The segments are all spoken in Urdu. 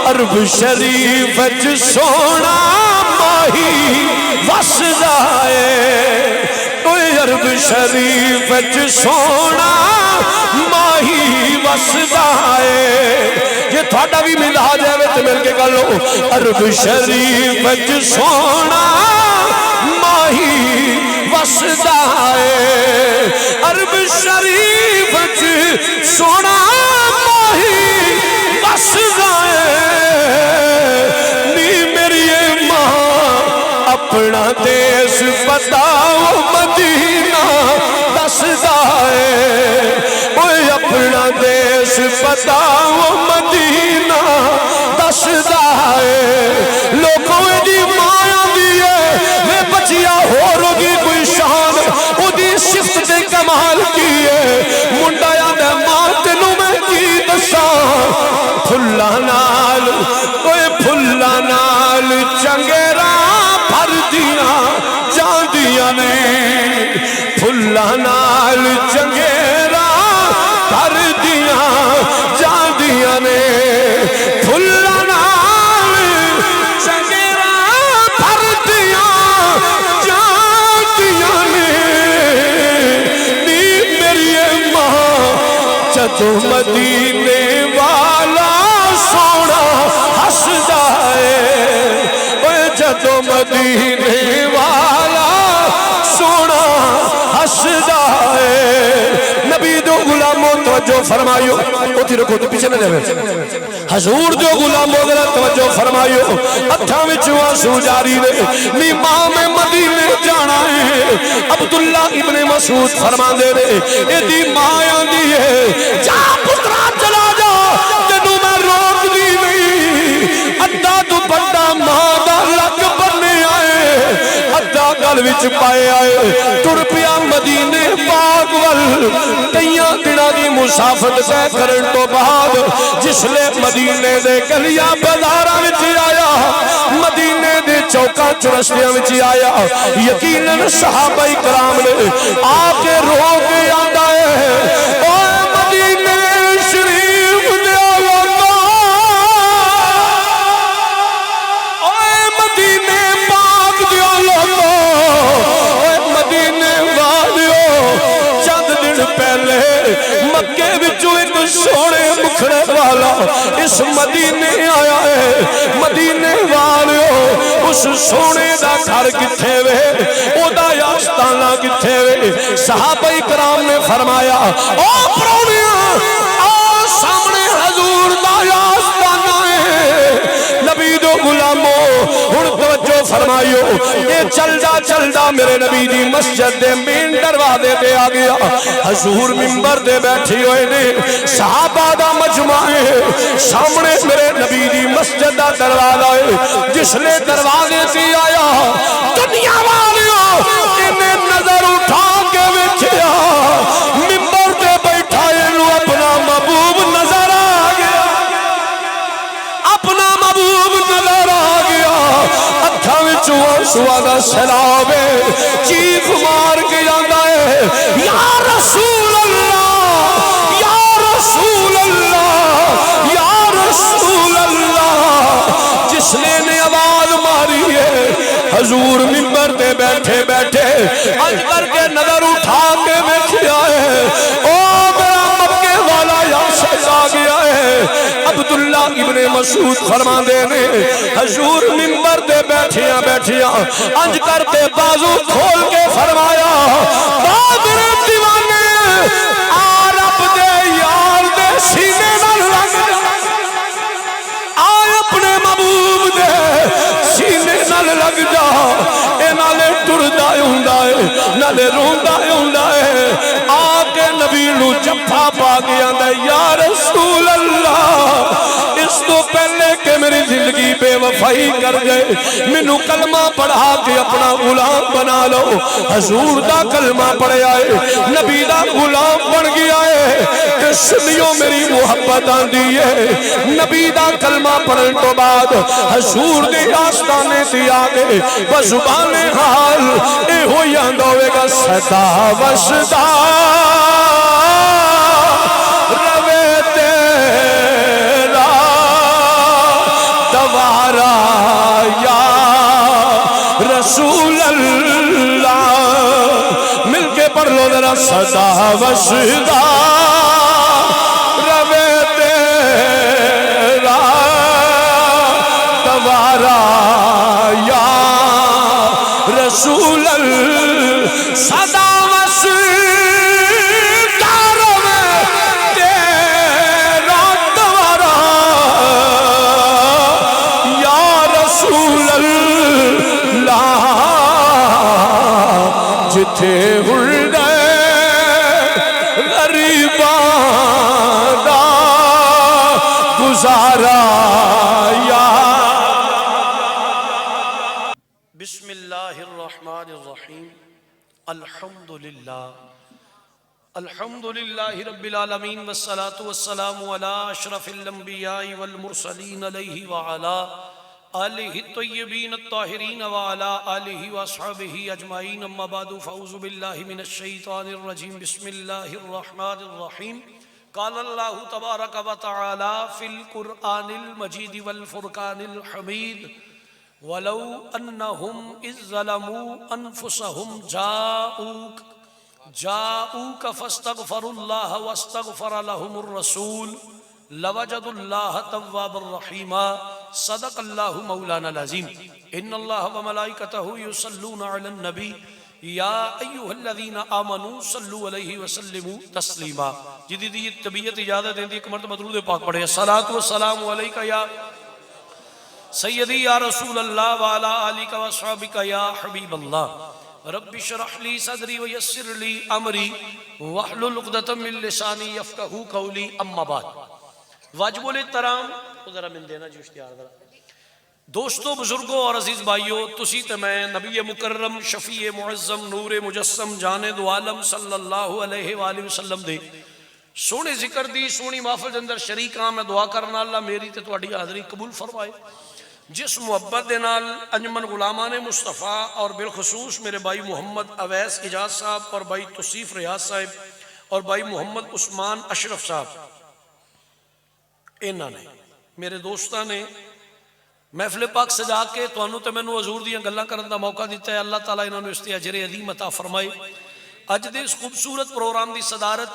عرب شریف سونا ماہی وسدا ہے عرب شریف سونا ماہی وسدا ہے یہ تھوڑا بھی ملا جائے تو مل کے کر لو عرب شریف سونا ماہی وسدا ہے عرب شریف سونا ماہی وسدا ہے نی میری ماں اپنا دیس بتاؤ مدینہ دسدا ہے اوے اپنا دیس بتاؤ مدینہ دسدا ہے لوگوں دی ماں دی ہے میں بچیا ہو روگی کوئی شان او دی صفت دے کمال کی ہے منڈایا دے ماں تینوں میں کی دساں پھلا نال اوے پھلا نال چنگیرا بھر دیاں جاندیاں نے پھلا نال چنگیرا بھر دیاں جاندیاں نے پھلا نال چنگیرا بھر دیاں جاندیاں نے نی میری ماں جدو مدینے والا سونا ہسدا ہے جدو مدینے والا سونا ہسدا ہے نبی دو غلاموں توجہ فرمائیو اوتھی رکھو تو پیچھے نہ جائے حضور جو غلاموں ذرا توجہ فرمائیو اٹھاں وچ آنسو جاری نے نی ماں میں مدینے جانا ہے عبداللہ ابن مسعود فرماندے نے اے دی ماں آندی ہے جا پترا چلا جا تینوں میں روک دی نہیں ادا دوپٹا ماں دا لگ بننے آئے ادا گل وچ پائے آئے تر پیا مدینے پاک ول کئیاں دناں دی مسافت طے کرن تو بعد جس لے مدینے دے گلیاں بازاراں وچ آیا مدینے دے چوکاں چرستیاں وچ آیا یقیناً صحابہ کرام نے آ کے رو کے آندا ہے اوے مدینے شریف دے لوگوں اوے مدینے پاک دے لوگوں اوے مدینے والیو چند دن پہلے مکے وچوں ایک سونے مکھڑے والا اس مدینے آیا ہے مدینے والیو اس سونے دا گھر کتھے وے او دا آستانہ کتھے وے صحابہ کرام نے فرمایا او پراؤنیاں آ سامنے حضور دا آستانہ ہے نبی دو غلاموں ہن توجہ فرمائیو اے چلدا چلدا میرے نبی دی مسجد دے مین دروازے تے آ گیا حضور منبر دے بیٹھے ہوئے نے صحابہ دا مجمع ہے سامنے میرے نبی دی مسجد دا دروازہ ہے جس نے دروازے سے آیا دنیا والیوں انہیں نظر اٹھا کے ویکھیا منبر دے بیٹھا اینو اپنا محبوب نظر آ گیا اپنا محبوب نظر آ گیا اکھاں وچوں آنسواں دا سیلاب چیخ مار کے جاندا ہے یا رسول اللہ یا رسول اللہ یا رسول اللہ جس نے آواز ماری ہے حضور منبر دے بیٹھے بیٹھے اج کر کے نظر اٹھا کے ویکھیا ہے او میرا مکے والا یاسر آ گیا ہے عبداللہ ابن مسعود فرماندے نے حضور منبر دے بیٹھیاں بیٹھیاں انج کر کے بازو کھول کے فرمایا بادر دیوانے آ رب دے یار دے سینے نال لگ آئے اپنے محبوب دے سینے نال لگ جا اے نالے ٹردا ہوندا ہے نالے روندا ہوندا ہے آ کے نبی نو جفا پا کے آندا یا رسول اللہ اس تو پہلے کہ میری زندگی بے وفائی کر جائے مینوں کلمہ پڑھا کے اپنا غلام بنا لو حضور دا کلمہ پڑھے آئے نبی دا غلام بن گیا ہے کہ سنیو میری محبت آندی ہے نبی دا کلمہ پڑھن تو بعد حضور دے آستانے سے آگے بزبان حال اے ہوئی آندھوے گا صدا وصدا روے تیرا تبارا یا رسول اللہ، مل کے پڑھ لو ذرا، صدا وشدا روے تیرا تبارا یا رسول اللہ، صدا جتھے ہل گئے غریباں دا گزارا یا۔ بسم اللہ الرحمن الرحیم، الحمدللہ رب العالمین، والصلاة والسلام علی اشرف الانبیاء والمرسلین علیہ وعلا آلہ الطیبین الطاہرین وعلا آلہ واصحابہ اجمعین، اما بعد فاعوذ باللہ من الشیطان الرجیم، بسم اللہ الرحمن الرحیم۔ قال اللہ تبارک و تعالی فی القرآن المجید والفرقان الحمید، وَلَوْ أَنَّهُمْ إِذْ ظَلَمُوا أَنفُسَهُمْ جَاءُوكَ فَاسْتَغْفَرُوا اللَّهَ وَاسْتَغْفَرَ لَهُمُ الرَّسُولُ لَوَجَدُوا اللَّهَ تَوَّابًا رَحِيمًا۔ صدق اللہ مولانا العظیم۔ ان اللہ وملائکتہ یصلون علی النبی یا ایہا الذین آمنوا صلوا علیہ وسلموا تسلیما۔ جدی دی طبیعت اجازت دیندی ایک مرتبہ درود پاک پڑھے، الصلاۃ والسلام علیکہ یا سیدی یا رسول اللہ وعلا آلک واصحابک یا حبیب اللہ۔ رب اشرح لی صدری ویسر لی امری واحلل عقدۃ من لسانی یفقہوا قولی، اما بعد۔ واجب الاحترام ذرا من دینا جو اشتہار ذرا، دوستو بزرگوں اور عزیز بھائیو، تسی تے میں نبی مکرم شفیع معظم نور مجسم جان دو عالم صلی اللہ علیہ وآلہ وسلم دے سونے ذکر دی سونی محفل دے اندر شریک ہاں۔ میں دعا کرنا اللہ میری تے تہاڈی حاضری قبول فرمائے۔ جس محبت دے نال انجمن غلامان مصطفیٰ اور بالخصوص میرے بھائی محمد اویس اجاز صاحب اور بھائی توصیف ریاض صاحب اور بھائی محمد عثمان اشرف صاحب، انہاں نے میرے دوستاں نے محفل پاک سجا کے تانوں تے مینوں حضور دیاں گلاں کرن دا موقع دیتا ہے۔ اللہ تعالیٰ انہاں نوں اس تے اجر عظیم عطا فرمائے۔ اج دے اس خوبصورت پروگرام دی صدارت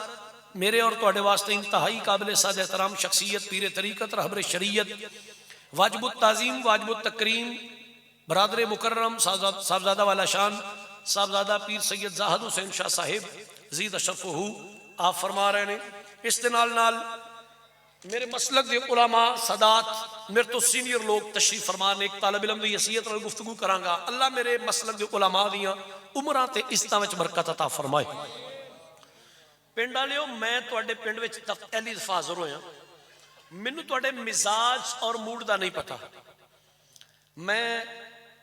میرے اور تہاڈے واسطے انتہائی قابل سعد احترام شخصیت، پیر طریقت، رہبر شریعت، واجب التعظیم، واجب التکریم، برادر مکرم صاحبزادہ والا شان صاحبزادہ پیر سید زاہد حسین شاہ صاحب زید اشرفہ آپ فرما رہے ہیں۔ اس دے نال نال میرے مسلک دے علماء سادات میرے تو سینئر لوگ تشریف فرمان، ایک طالب علم دی حیثیت نال گفتگو کرانگا۔ اللہ میرے مسلک دے علماء دیاں عمراں تے عزتاں وچ برکت عطا فرمائے۔ پنڈ والےو، میں تواڈے پنڈ وچ پہلی دفعہ حاضر ہویا، مینوں تواڈے مزاج اور موڈ دا نہیں پتا۔ میں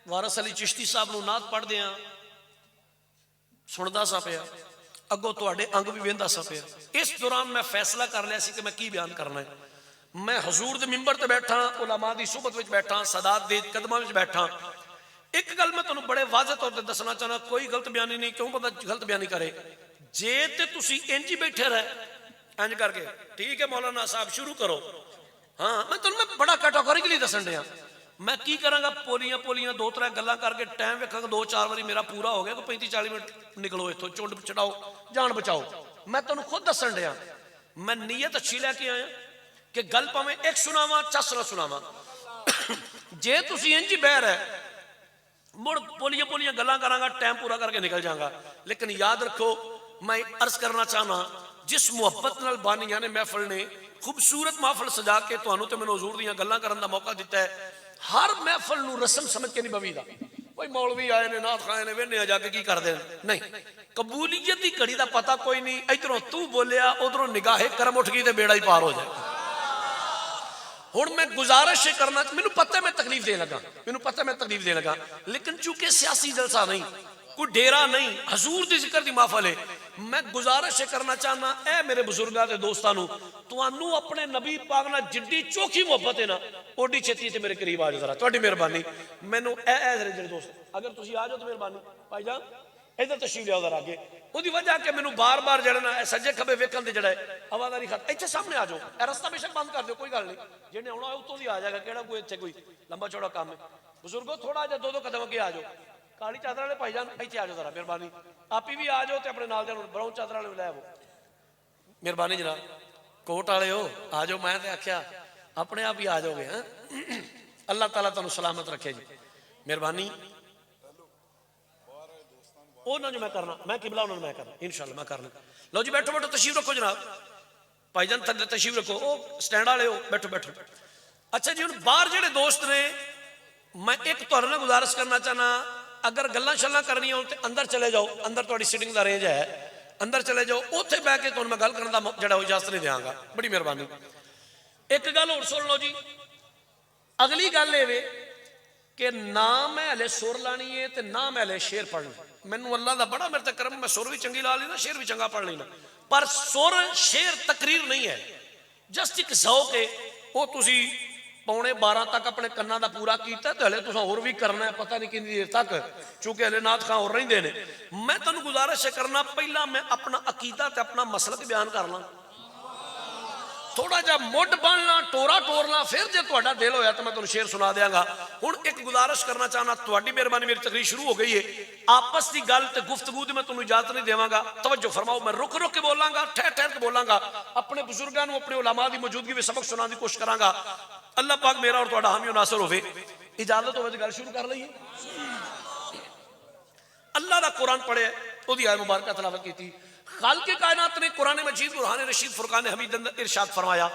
وارث علی چشتی صاحب نوں نعت پڑھ دیاں سندا سا پیا، اگوں تواڈے انگ بھی ویندا سا پیا۔ اس دوران میں فیصلہ کر لیا سی کہ میں کی بیان کرنا ہے۔ میں حضور دے منبر تے بیٹھا، علماء دی صحبت وچ بیٹھا، سادات دے قدماں وچ بیٹھا۔ ایک گل میں تانوں بڑے واضح طور تے دسنا چاہنا، کوئی غلط بیانی نہیں، کیوں بندہ غلط بیانی کرے؟ جے تے تسی انج ہی بیٹھے رہے انج کر کے، ٹھیک ہے مولانا صاحب شروع کرو، ہاں میں تانوں بڑا کیٹاگوریکلی دسن دیا۔ میں کی کراں گا، پولیاں پولیاں دو ترے گلاں کر کے ٹائم ویکھاں گا، دو چار واری میرا پورا ہو گیا، کوئی 35-40 منٹ نکلو ایتھوں، چونڈ چڑھاؤ جان بچاؤ۔ میں تانوں خود دسن دیا، میں نیت اچھی لے کے آیا کہ گل پاویں ایک سناواں چس نہ سناواں۔ جے تسی انج بہ رہے مڑ پولیاں گلاں کراں گا، ٹائم پورا کر کے نکل جاں گا۔ لیکن یاد رکھو، میں عرض کرنا چاہنا، جس محبت نال بانیاں نے محفل نے خوبصورت محفل سجا کے تانوں تے مینوں حضور دیاں گلاں کرن دا موقع دیتا ہے، ہر محفل نو رسم سمجھ کے نہیں بویدا۔ کوئی مولوی آئے نے، نعت خواہ نے، وینے جا کے کی کر دین، نہیں، قبولیت دی گھڑی دا پتہ کوئی نہیں، ادھروں تو بولیا ادھروں نگاہ کرم اٹھ گئی تے بیڑا ہی پار ہو جائے۔ ہن میں گزارش کرنا، مینوں پتہ ہے میں تکلیف دے لگا، لیکن چونکہ سیاسی جلسہ نہیں، کوئی ڈیرا نہیں، حضور دی ذکر دی محفل ہے، میں گزارش کرنا چاہنا، اے میرے بزرگاں تے دوستانو، تانوں اپنے نبی پاک نال جڈی چوکھی محبت ہے نا، اوڈی چھتی تے میرے قریب آ جاؤ ذرا، تہاڈی مہربانی۔ مینوں اے ذرا جڑے دوست اگر تسی آ جاؤ تو مہربانی، بھائی جان ادھر تشریف لیا ادھر آگے وہی وجہ کہ مینوں بار بار جڑا نا سجے کھبے ویکھن تے جڑا ہے آوازاری خط ایتھے سامنے آ جاؤ اے رستہ بے شک بند کر دیو کوئی گل نہیں جنے آنا اتوں دی آ جائے گا کیڑا کوئی ایتھے کوئی لمبا چوڑا کام ہے بزرگو تھوڑا جا دو قدم اگے آ جاؤ کالی چادر والے بھائی جان ایتھے آ جاؤ ذرا مہربانی آپ ہی بھی آ جاؤ تے اپنے نال دے براؤن چادر والے لے آو مہربانی جناب کوٹ والے ہو آ جاؤ میں تے آکھیا اپنے آپ ہی آ جاؤ گے ہاں اللہ تعالیٰ تانوں سلامت رکھے جی مہربانی انہوں نے میں کرنا میں قبلہ انہوں نے میں کرنا انشاءاللہ میں کرنا لو جی بیٹھو بیٹھو تشریف رکھو جناب بھائی جان تھلے تشریف رکھو او سٹینڈ والے ہو بیٹھو بیٹھو اچھا جی ہن باہر جڑے دوست نے میں ایک تہاڈے نال گزارش کرنا چاہنا اگر گلاں شلاں کرنی ہون تے اندر چلے جاؤ اندر تہاڈی سٹنگ دا رینج ہے اندر چلے جاؤ اوتھے بیٹھ کے تہاڈوں میں گل کرن دا جڑا اجازت نہیں دیاں گا بڑی مہربانی ایک گل اور سن لو جی اگلی گل اے کہ نہ میں ہلے سر لانی ہے تے نہ میں ہلے شعر پڑھنا مینوں اللہ دا بڑا میرے تے کرم میں سر بھی چنگی لا لینا شعر بھی چنگا پڑھ لینا پر سر شعر تقریر نہیں ہے جسٹ ایک ذوق ہے وہ تسی 11:15 تک اپنے کنا دا پورا کیتا تے ہلے تساں اور بھی کرنا ہے پتہ نہیں کتنی دیر تک چونکہ ہلے نعت خواں اور رہندے نے میں تانوں گزارش کرنا پہلا میں اپنا عقیدہ تے اپنا مسلک بیان کرنا تھوڑا جا مڈ بننا ٹورا ٹورنا پھر جے تہاڈا دل ہویا تو میں تانوں شعر سنا دیاں گا ہن ایک گزارش کرنا چاہنا تہاڈی مہربانی میری تقریر شروع ہو گئی ہے آپس دی گل تے گفتگو دی میں تانوں اجازت نہیں دیواں گا توجہ فرماؤ میں رک رک کے بولاں گا ٹھہر ٹھہر کے بولاں گا اپنے بزرگاں نوں اپنے علماء دی موجودگی وچ سبق سنانے دی کوشش کراں گا اللہ پاک میرا اور تہاڈا حامی و ناصر ہوے اجازت ہوے تے گل شروع کر لئیے اللہ دا قرآن پڑھے اودی آیت مبارکہ تلاوت کیتی خالق کائنات نے قرآن مجید برہان رشید فرقان حمید ارشاد فرمایا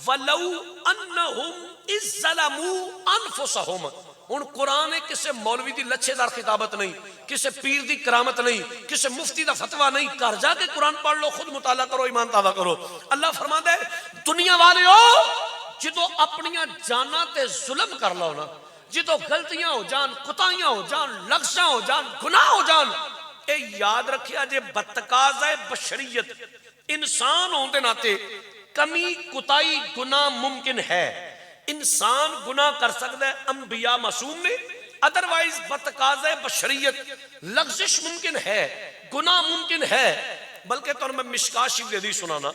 وَلَوْ أَنَّهُمْ إِذْ ظَلَمُوا أَنفُسَهُمْ ان قرآن کسے مولوی دی لچھے دار خطابت نہیں کسے پیر دی کرامت نہیں کسے مفتی دا فتوہ نہیں کر جا کے قرآن پڑھ لو خود مطالعہ کرو ایمان تازہ کرو اللہ فرما دے دنیا والے ہو جدو اپنیاں جانا تے ظلم کر لو نا جدو غلطیاں ہو جان قطائیاں ہو جان لغزاں ہو جان گناہ ہو جان اے یاد رکھیا جے بتقاضۂ بشریت انسان ہوندے ناتے کمی کوتاہی گناہ ممکن ہے انسان گناہ کر سکتا ہے انبیاء معصوم نے ادروائز بتقاضۂ بشریت لغزش ممکن ہے گناہ ممکن ہے بلکہ تو میں مشکات شریف دی حدیث سنانا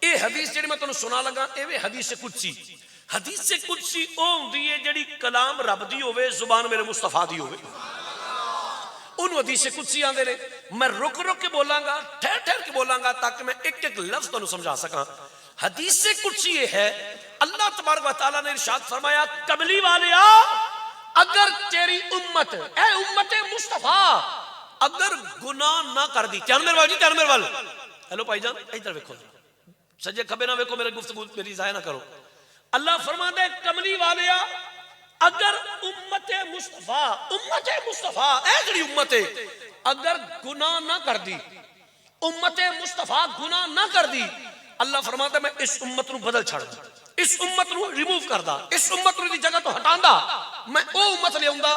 اے حدیث جڑی میں تانوں سنا لگا اے وے حدیث حدیث قدسی او ہوندی ہے جڑی کلام رب دی ہوے زبان میرے مصطفیٰ دی ہوے ان حدیث قدسی آندے نے میں رک رک کے بولاں گا ٹھہر ٹھہر کے بولاں گا تاکہ میں ایک ایک لفظ تانوں سمجھا سکاں حدیث قدسی یہ ہے اللہ تبارک و تعالیٰ نے ارشاد فرمایا قبلی والیا اگر تیری امت اے امت مصطفیٰ اگر گناہ نہ کر دی چان میرے والی چان میرے وال ہیلو بھائی جان ادھر ویکھو سجے کھبے نہ ویکھو میرے گفتگو میری ضائع نہ کرو اللہ فرماتا ہے کملی والیا اگر امت مصطفیٰ اے جڑی امت ہے اگر گناہ نہ کر دی امت مصطفیٰ گناہ نہ کر دی اللہ فرماتا ہے میں اس امت نو بدل چھڑ دا اس امت نو ریموو کر دا اس امت نو دی جگہ تو ہٹان دا میں او امت لے ہوندا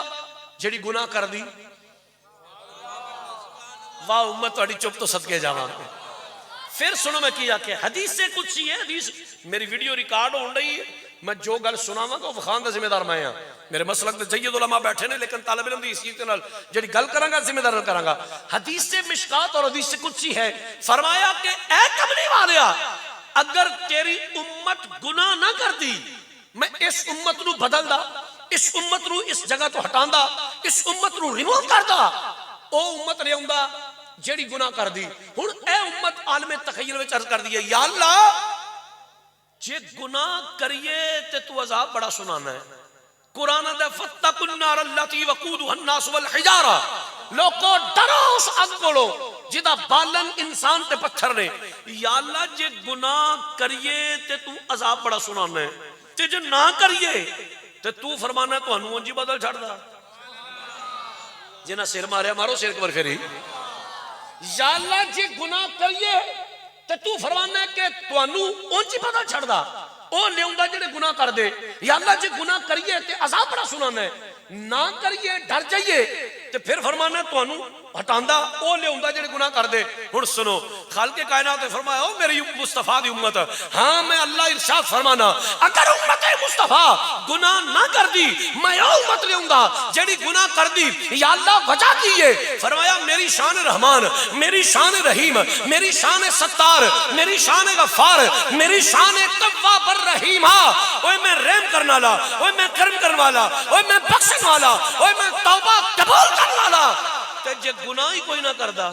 جڑی گناہ کر دی واہ امت تہاڈی چپ تو صدقے جاواں پھر سنو میں کیا کہ حدیث سے کچھ سی ہے حدیث میری ویڈیو ریکارڈ ہون رہی ہے میں جو گل سناواں گا وہ خان دا ذمہ دار میں ہاں میرے مسلک دے سید علماء بیٹھے نے لیکن طالب علم دی حیثیت نال جڑی گل کراں گا ذمہ دار کراں گا حدیث سے مشکات اور حدیث سے کچھ سی ہے فرمایا کہ اے کملی والیا اگر تیری امت گناہ نہ کرتی میں اس امت نو بدل دا اس امت نو اس جگہ تو ہٹان دا اس امت نو ریموو کر دا او امت لے ہوندا جیڑی گناہ کر دی ہن اے امت عالم تخیل وچ عرض کر دی یا اللہ جے گناہ کریے تے تو عذاب بڑا سنانا ہے قرآن دے فَاتَّقُوا النَّارَ الَّتِي وَقُودُهَا النَّاسُ وَالْحِجَارَةُ لوگو ڈرو اس اگ کولو جدا بالن انسان تے پتھر نے یا اللہ جے گناہ کریے تے تو عذاب بڑا سنانا ہے تے جو نہ کریے تے تو فرمانا ہے تو انہوں جی بدل چھڑ دا جنہ سر ماریا مارو سر کبر پھری یا اللہ جے گناہ کریے تے تو فرمانا ہے کہ تو انہوں جی بدل چھڑ دا او لے ہوندا جڑے گناہ کر دے یا اللہ جے گناہ کریے تے عذاب بڑا سنانا ہے نہ کریے ڈر جائیے تے پھر فرمانا تانوں ہٹاندا او لیاوندا جڑے گناہ کردے. ہن سنو خالق کائنات نے فرمایا او میری مصطفیٰ دی امت, ہاں میں اللہ ارشاد فرمانا اگر امت مصطفیٰ گناہ نہ کر دی میں او امت لیاوندا جڑی گناہ کر دی. یا اللہ وجہ کی ہے؟ فرمایا میری شان رحمان, میری شان رحیم, میری شان ستار, میری شان غفار, میری شان تواب الرحیم. اوے میں رحم کرنے والا, اوے میں کرم کرنے والا, اوے میں بخشن والا, اوے میں توبہ قبول کرنے والا. تے جے گناہ ہی کوئی نہ کردا,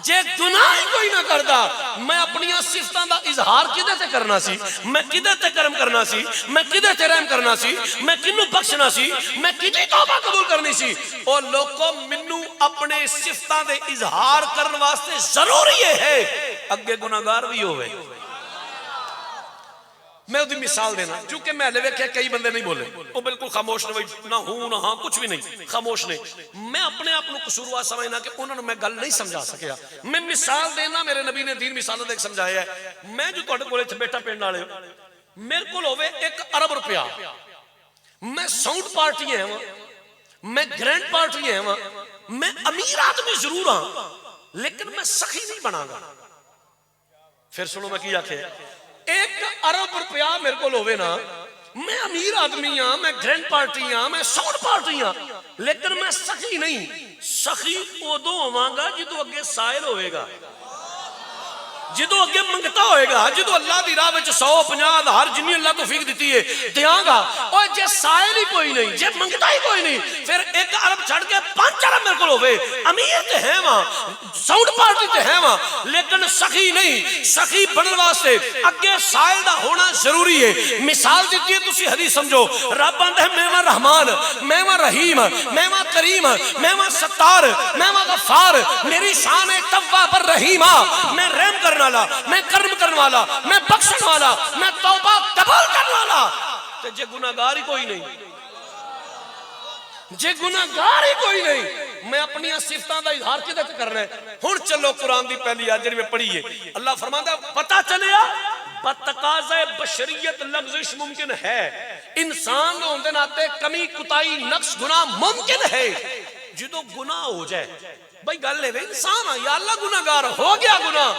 جے گناہ ہی کوئی نہ کردا, میں اپنی صفتاں دا اظہار کدے تے کرنا سی, میں کدے تے کرم کرنا سی, میں کدے تے رحم کرنا سی, میں کنوں بخشنا سی, میں کدی توبہ قبول کرنی سی. او لوگوں منوں اپنے صفتاں دے اظہار کرن واسطے ضروری ہے اگے گناہگار بھی ہوئے. میں وہ مثال دینا, چونکہ میں لے ویکھیا کئی بندے نہیں بولے, وہ بالکل خاموش نہ ہوں نہ ہاں کچھ بھی نہیں, خاموش نہیں. میں اپنے آپ کو قصوروار سمجھنا کہ انہوں نے میں گل نہیں سمجھا سکیا. میں مثال دینا, میرے نبی نے دین مثالوں دے سمجھایا ہے. میں جو تہاڈے کول بیٹھا پنڈ والے, میرے کول ہوے 1 ارب روپیہ, میں ساؤنڈ پارٹی ہے, میں گرینڈ پارٹی ہے, میں امیر آدمی ضرور ہاں لیکن میں سخی نہیں بنا گا. پھر سنو میں کی آکھے, 1 ارب روپیہ میرے کو ہوے نا, میں امیر آدمی ہاں, میں گرینڈ پارٹی ہاں, میں ساؤنڈ پارٹی ہاں, لیکن میں سخی نہیں. سخی ادو ہواں گا جدو اگے سائل ہوئے گا, جدو اگے منگتا ہوئے گا, جدو اللہ دی راہ وچ 150 ہر جنی اللہ توفیق دیتی ہے دیاں گا. اور جے سائل ہی کوئی نہیں, جے منگتا ہی کوئی نہیں, پھر 1 ارب چھڑ کے 5 ارب میرے کو ہوئے. امیر تے ہیں وہاں, ساؤنڈ پارٹی تے ہیں وہاں, لیکن سخی نہیں. سخی بنن واسطے اگے سائل دا ہونا ضروری ہے. مثال دیتی ہے تسی حدیث سمجھو, رب آندا ہے میں رحمان, میں رحیم, میں کریم, میں ستار, میں غفار, میری شان ہے تواب الرحیم, میں رحم کرنا والا, میں کرم کرنے والا, میں بخشن والا, میں توبہ قبول کرنے والا. تے جے گناہگار ہی کوئی نہیں, جے گناہگار ہی کوئی نہیں, میں اپنی صفتاں دا اظہار کدے تے کرنا ہے. ہن چلو قرآن دی پہلی آیت جڑی میں پڑھی ہے, اللہ فرماندا ہے پتہ چلیا بتقاضۂ بشریت لغزش ممکن ہے, انسان ہوندے ناتے کمی کوتاہی نقص گناہ ممکن ہے. جدو گناہ ہو جائے بھائی گل ہے انسان ہے, یا اللہ گناہگار ہو گیا گناہ,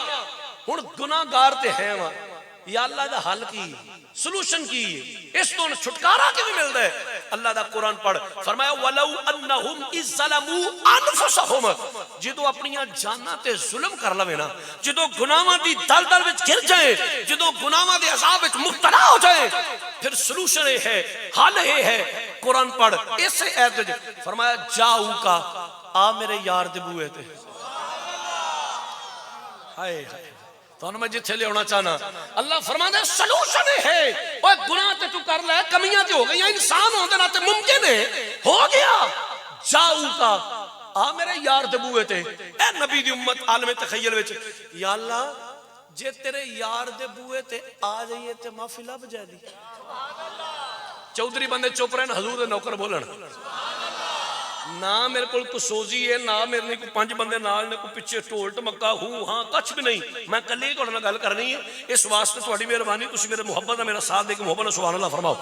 ہن گناہگار تے ہیں وہاں, یا اللہ دا حل کی, سلوشن کی, اس تو چھٹکارا کیوں ملتا ہے؟ اللہ دا قرآن پڑھ, فرمایا وَلَوْ أَنَّهُمْ إِذْ ظَلَمُوا أَنفُسَهُمْ, جدو اپنی جاناں تے ظلم کر لوے نا, جدو گناہاں دی دل دل وچ گر جائے, جدو گناہاں دے عذاب وچ مبتلا ہو جائے, پھر سلوشن یہ ہے, حل یہ ہے. قرآن پڑھ اس ایت وچ فرمایا جاؤ کا, آ میرے یار دے بوئے تے. ہائے ہائے تو میں جتھے لے ہونا چاہنا, اللہ فرماتا ہے سلوشن ہے. اوہ گناہ تے تو کر لے, کمیاں تے ہو گئی, انسان ہوندے ناتے ممکن ہے, ہو گیا, جاؤ کا آ میرے یار دے بوئے تے. اے نبی دی امت عالم تخیل وچ, یا اللہ جے تیرے یار دے بوئے تے آ جائیے تے معافی لب جائے دی. چودھری بندے چپ رہے حضور دے نوکر بولن, نہ میرے کو کوئی سوزی ہے, نہ میرے نے کوئی 5 بندے نال نے کوئی پیچھے ٹول ٹمکا ہوں ہاں کچھ بھی نہیں, میں کلے ہی تہاڈے نال گل کرنی ہے. اس واسطے تہاڈی مہربانی, تسی میرے محبت دا میرا ساتھ دے کے محبت نال سبحان اللہ فرماؤ.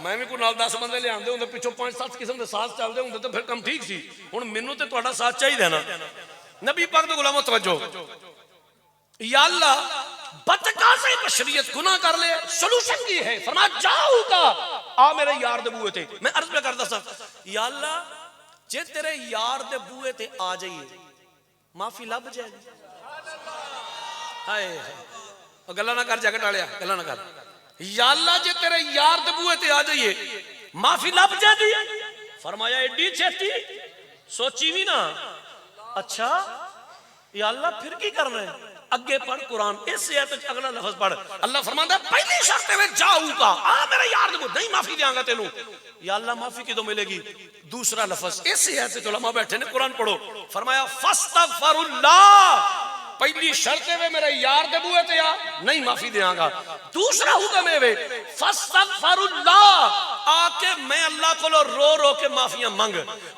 میں بھی کوئی نال 10 بندے لے آندے ہوندے, پیچھوں 5-7 قسم دے ساتھ چلدے ہوندے تے پھر کم ٹھیک سی. ہن مینوں تے تہاڈا ساتھ چاہیے نا. نبی پاک دے غلاموں توجہ, یا اللہ بتقاضۂ بشریت گناہ کر لے, سلوشن کی ہے, فرمایا جاؤ کا آ میرے یار دے بوئے تے. میں عرض پہ کرتا سا, یا اللہ جے تیرے یار دے بوئے تے آ جائیے معافی لب جائے گی. ہائے گلا نہ کر, جگٹ والیا گلا نہ کر. یا اللہ جے تیرے یار دے بوئے تے آ جائیے معافی لب جائے گی. فرمایا ایڈی چھتی سوچی بھی نا. اچھا یا اللہ پھر کی کرنا ہے؟ اگے پڑھ قرآن, اس سے اگلا لفظ پڑھ. اللہ فرماتا ہے پہلی شرط میں جاؤ کا آ میرے یار کو نہیں معافی دیاں گا تینوں. یا اللہ معافی کدوں ملے گی؟ دوسرا لفظ اس سے علماء بیٹھے نے, قرآن پڑھو. فرمایا فاستغفر اللہ, پہلی شرط ہے میرے یار دے بوئے تے یا نہیں معافی دیاں گا. دوسرا حکم ہے فاستغفر اللہ, آ کے میں اللہ کو رو رو کے معافیاں منگ,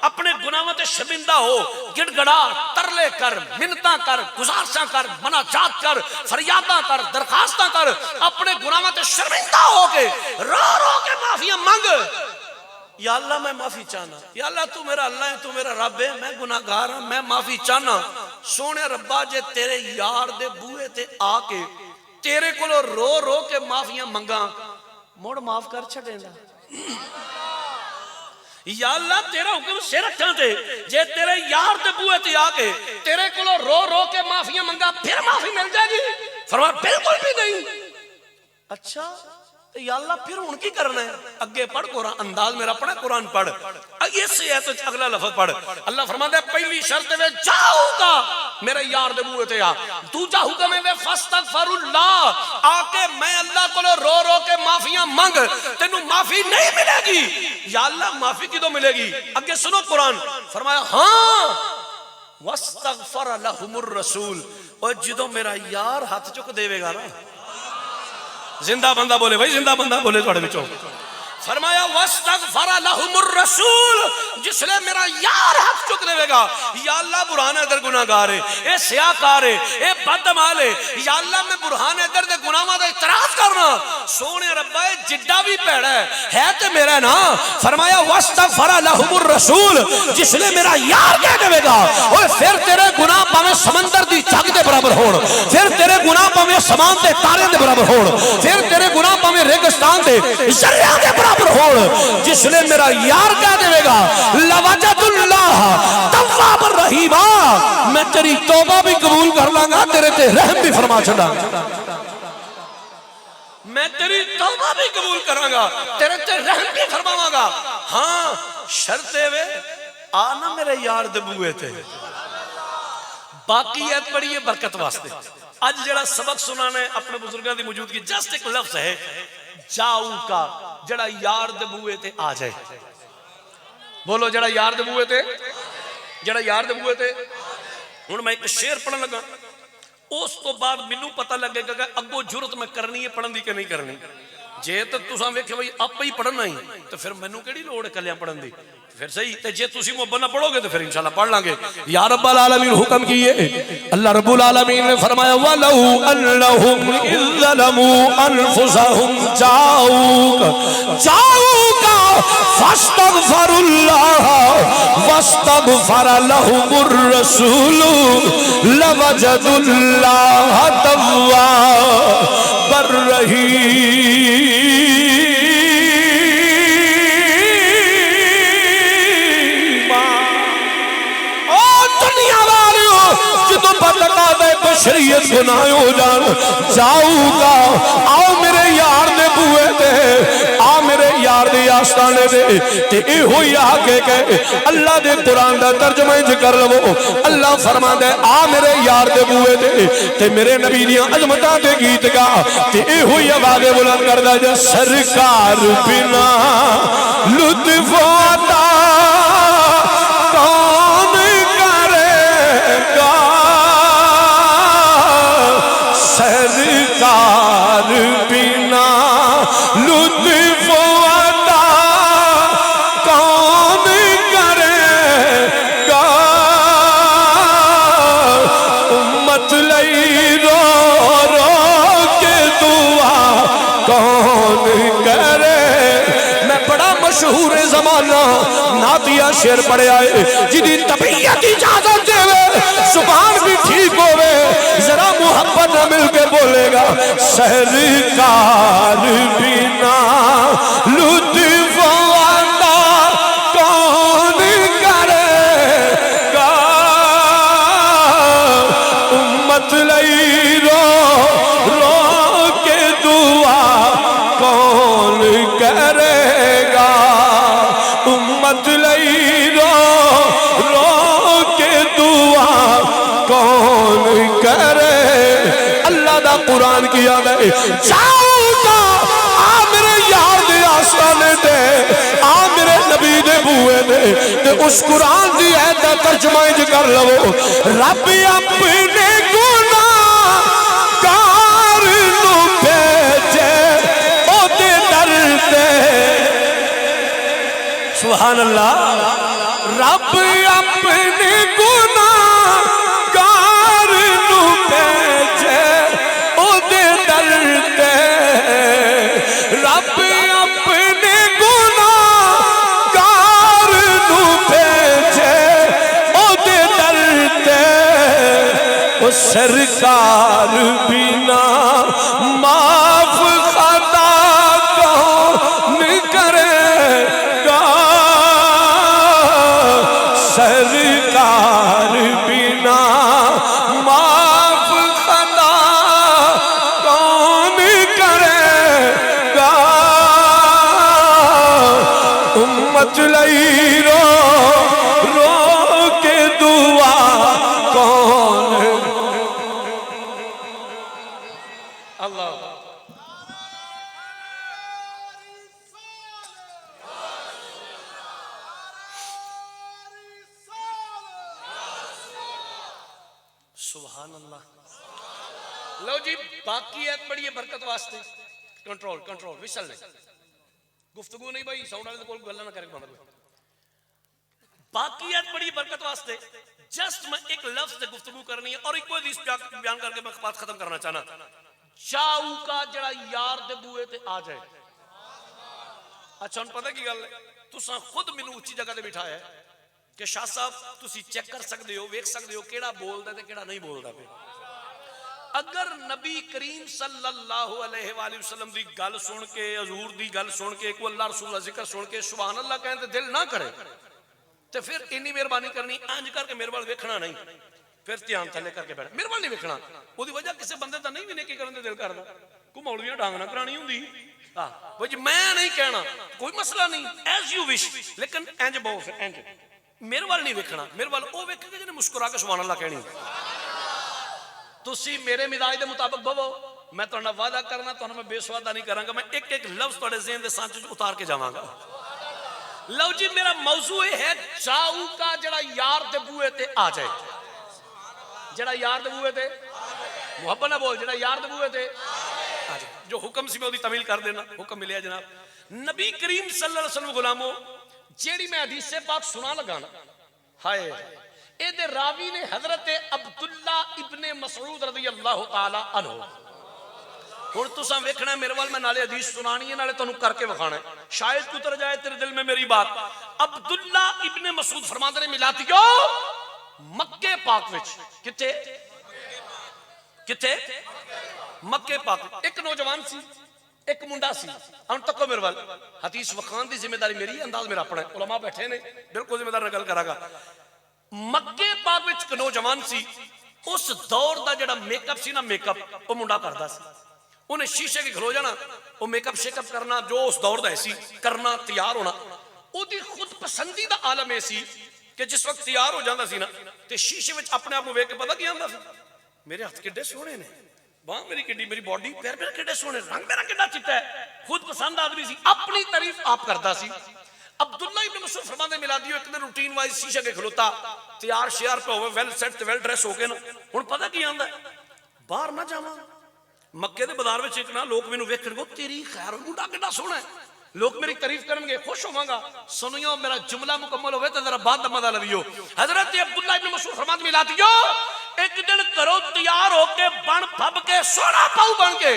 اپنے گناہوں تے شرمندہ ہو, گڑ گڑا, ترلے کر, منتاں کر, گزارشاں کر, مناجات کر, فریاداں کر, درخواستاں کر, اپنے گناہوں تے شرمندہ ہو کے رو رو کے معافیاں منگ. یا اللہ میں معافی چاہنا، یا اللہ تو میرا اللہ ہے، تو میرا رب ہے، میں گناہگار ہوں، میں معافی چاہنا۔ سونے ربا جے تیرے یار دے بوئے تے آ کے تیرے کو رو رو کے معافیاں منگا موڑ معاف کر چھڑے گا۔ یا اللہ تیرا حکم سے رکھاں تے جے تیرے یار دے بوئے تے آ کے تیرے کو رو رو کے معافیاں منگا پھر معافی مل جائے گی؟ فرمایا بالکل بھی نہیں۔ اچھا یا اللہ پھر ان کی کرنا ہے؟ اگے پڑھ قرآن، انداز میرا پڑھا قرآن پڑھ، یہ سے ہے تو اگلا لفظ پڑھ۔ اللہ فرماتا ہے پہلی شرط ہے جاؤ گا میرے یار دے بوئے تے آ، دوجا حکم ہے فاستغفر اللہ، آ کے میں اللہ کو رو رو کے معافیاں مانگ، تینوں معافی نہیں ملے گی۔ یا اللہ معافی کی تو ملے گی؟ اگے سنو قرآن، فرمایا ہاں واستغفر لهم الرسول، اور جدو میرا یار ہاتھ چک دے گا نا، زندہ بندہ بولے بھائی، زندہ بندہ بولے توڑے بچوں، فرمایا واستغفر لهم الرسول، جس لئے میرا یار حق چک دے گا۔ یا اللہ برہان ادھر گناہگار ہے، اے سیاکار ہے، اے بدعمال ہے، یا اللہ میں برہان ادھر دے گناہوں دا اعتراف کرنا۔ سونے ربا جڈا بھی پیڑا ہے تے میرا نا، فرمایا واستغفر لهم الرسول، جس لئے میرا یار کہہ دے گا، اور پھر تیرے گناہ پاویں سمندر دی جھگ دے برابر ہون، پھر تیرے گناہ پاویں سمان دے تارے دے برابر ہون، پھر تیرے گناہ پاویں ریگستان دے ذریعہ دے برابر ہون، جس نے میرا یار کہہ دے گا لوجد اللہ تواب الرحیم، میں تیری توبہ بھی قبول کر لاں تیرے تے رحم بھی فرما چھڑا، میں تیری توبہ بھی قبول کراں گا، تیرے تے رحم بھی فرماواں گا۔ ہاں شرط ہے آنا میرے یار دے بوئے تے۔ باقی ایت پڑھیے برکت واسطے۔ آج جڑا سبق سنانا ہے اپنے بزرگاں دی موجودگی، جسٹ ایک لفظ ہے جاؤ کا، جڑا یار دے بوئے تے آ جائے۔ بولو جڑا یار دے بوئے تے، جڑا یار دے بوئے تے۔ ہن میں ایک شعر پڑھن لگا، اس تو بعد مینوں پتہ لگے گا کہ اگوں جرت میں کرنی ہے پڑھن دی کہ نہیں کرنی۔ جے تو تساں ویکھے بھائی آپ ہی پڑھنا ہی تو پھر مینوں کیڑی لوڑ ہے کلیاں پڑھن دی، پھر صحیح تے جے تسی محبت نہ پڑھو گے تو پھر انشاءاللہ پڑھ لیں گے۔ یا رب العالمین حکم کیے، اللہ رب العالمین نے فرمایا وَلَوْ أَنَّهُمْ إِذْ ظَلَمُوا أَنفُسَهُمْ جَاءُوكَ فَاسْتَغْفَرُوا اللَّهَ وَاسْتَغْفَرَ لَهُمُ الرَّسُولُ لَوَجَدُوا اللَّهَ تَوَّابًا رَحِيمًا۔ شریعت گناہ ہو جان جاؤ گا، آؤ میرے یار دے بوئے دے، آ میرے یار دے آستانے دے، تے اے ہوئی آگے کہ اللہ دے قرآن دا ترجمہ کر لو۔ اللہ فرما دے آ میرے یار دے بوئے دے، تے میرے نبی دیاں عظمتاں دے گیت گا، تے اے ہوئی آواز بلند کر دا جا سرکار بنا لطف عطا کون کرے گا، سرکار بنا لطف عطا کون کرے گا، امت لئی رو رو کے دعا کون کرے۔ میں بڑا مشہور زمانہ نعتیہ شعر پڑھے آئے، جدی طبیعت اجازت دے زبان بھی ٹھیک ہوئے، ذرا محبت نہ مل کے بولے گا سرکار بنا لطف عطا کون کرے گا، امت لئی رو رو کے دعا کون کرے گا، امت لئی رو رو کے دعا کون کرے۔ اللہ دا قرآن کیا میں جاؤ گا، آ میرے یار دے آستانے دے، آ میرے نبی دے بوئے دے، تے اس قرآن دی ہے دا ترجمہ کر لو۔ رب اپنے گناہ کار نو بھیجے او دے در دے، سبحان اللہ، رب اپنے گناہ کار نو بھیجے او دے در دے، رب اپنے گناہ سرکار بنا معاف خطا کون کرے گا، سرکار بنا معاف خطا کون کرے گا، امت لئی رو رو کے دعا کون۔ اللہ سبحان اللہ۔ لو جی باقی ایت بڑی ہے برکت واسطے، کنٹرول کنٹرول وصل نہیں، گفتگو نہیں بھائی، ساؤنڈ والے کو گلا نہ کرے بندہ۔ باقی ایت بڑی برکت واسطے جسٹ میں ایک لفظ سے گفتگو کرنی ہے اور ایک کوئی حدیث بیان کر کے میں بات ختم کرنا چاہنا۔ چاؤ کا جڑا یار دے بوئے تے آ جائے۔ اچھا ہن پتہ کی گل ہے، تساں خود مینوں اونچی جگہ تے بٹھایا ہے کہ شاہ صاحب تسی چیک کر سکدے ہو، ویکھ سکدے ہو کیڑا بولدا تے کیڑا نہیں بولدا پہ۔ اگر نبی کریم صلی اللہ علیہ وآلہ وسلم دی گل سن کے، حضور دی گل سن کے، کوئی اللہ رسول اللہ ذکر سن کے سبحان اللہ کہیں تے دل نہ کرے تے پھر انی مہربانی کرنی انج کر کے میرے وال ویکھنا نہیں، پھر دھیان تھلے کر کے بیٹھ، میرے وال نہیں ویکھنا۔ وہ دی وجہ کسی بندے دا نہیں بھی نیکی کرن دے دل کردا، کوئی مولوی ڈانگ نہ کرانی ہوندی، ہاں وہ جی میں نہیں کہنا کوئی مسئلہ نہیں، ایز یو وش، لیکن انج بہو پھر انج میرے وال نہیں ویکھنا، میرے وال او ویکھے گا جنے مسکرا کے سبحان اللہ کہنی۔ تسی میرے مزاج دے مطابق بھو، میں تہاڈا وعدہ کرنا تہانوں میں بے سوادہ نہیں کراں گا، میں ایک ایک لفظ تہاڈے ذہن دے سانچے وچ اتار کے جاواں گا۔ لو جی میرا موضوع ہے چاؤ کا جڑا یار دے بوئے تے آ جائے، جڑا یار دے بوئے تے محبت نہ بول، جڑا یار دے بوئے تے آ جائے۔ جو حکم سی میں دی تعمیل کر دینا، حکم ملیا جناب نبی کریم صلی اللہ علیہ وسلم غلاموں، جیڑی میں حدیث پاک سنا لگا نا، ہائے اے دے راوی نے حضرت عبداللہ ابن مسعود رضی اللہ تعالی عنہ۔ ہن تساں ویکھنا ہے میرے وال میں نالے حدیث سنانی ہے، نالے تانوں کر کے وکھانا ہے، شاید اتر جائے تیرے دل میں میری بات۔ عبداللہ ابن مسعود فرماندے نے ملاتیو مکے پاک وچ، کتے کتے مکے پاک، ایک نوجوان سی ایک منڈا سی۔ ہن تکو میرے وال، حدیث وکھان دی ذمہ داری میری، انداز میرا اپنا ہے، علماء بیٹھے نے بالکل ذمہ دار نہ گل کراں گا۔ مکے پاک وچ ایک نوجوان سی، اس دور دا جڑا میک اپ سی نا، میک اپ وہ منڈا کردا سی، انہیں شیشے کے کھلو جانا، وہ میک اپ شیک اپ کرنا جو اس دور دا ایسی کرنا، تیار ہونا، وہ دی خود پسندیدہ عالم ایسی کہ جس وقت تیار ہو جاندہ سی نا تے شیشے وچ اپنے آپ کو ویکھ کے پتہ کی آندا سی، میرے ہاتھ کڈے سونے نے، باں میری کڈی، میری باڈی، پیر میرے کڈے سونے، رنگ میرا کڈا چٹا ہے، خود پسند آدمی سی، اپنی تعریف آپ کردا سی۔ عبداللہ ابن مسعود فرماندے ملا دیو ایک دن روٹین وائز شیشے کے کھلوتا، تیار شیار پہ ہوئے، ویل سیٹ ویل ڈریس ہو کے نا، ہن پتہ کی آندا ہے باہر نہ جاواں، مکے دے بازار وچ اتنا لوگ مینوں ویکھن گے تیری خیر منڈا کڈا سوہنا ہے، لوگ میری تعریف کرن گے، خوش ہوواں گا۔ سنیو میرا جملہ مکمل ہوئے تے ذرا بعد دا مزہ لویو۔ حضرت عبداللہ ابن مسعود فرماندے ملا دیو ایک دن کرو تیار ہو کے بن پھب کے سونا پاؤ بن کے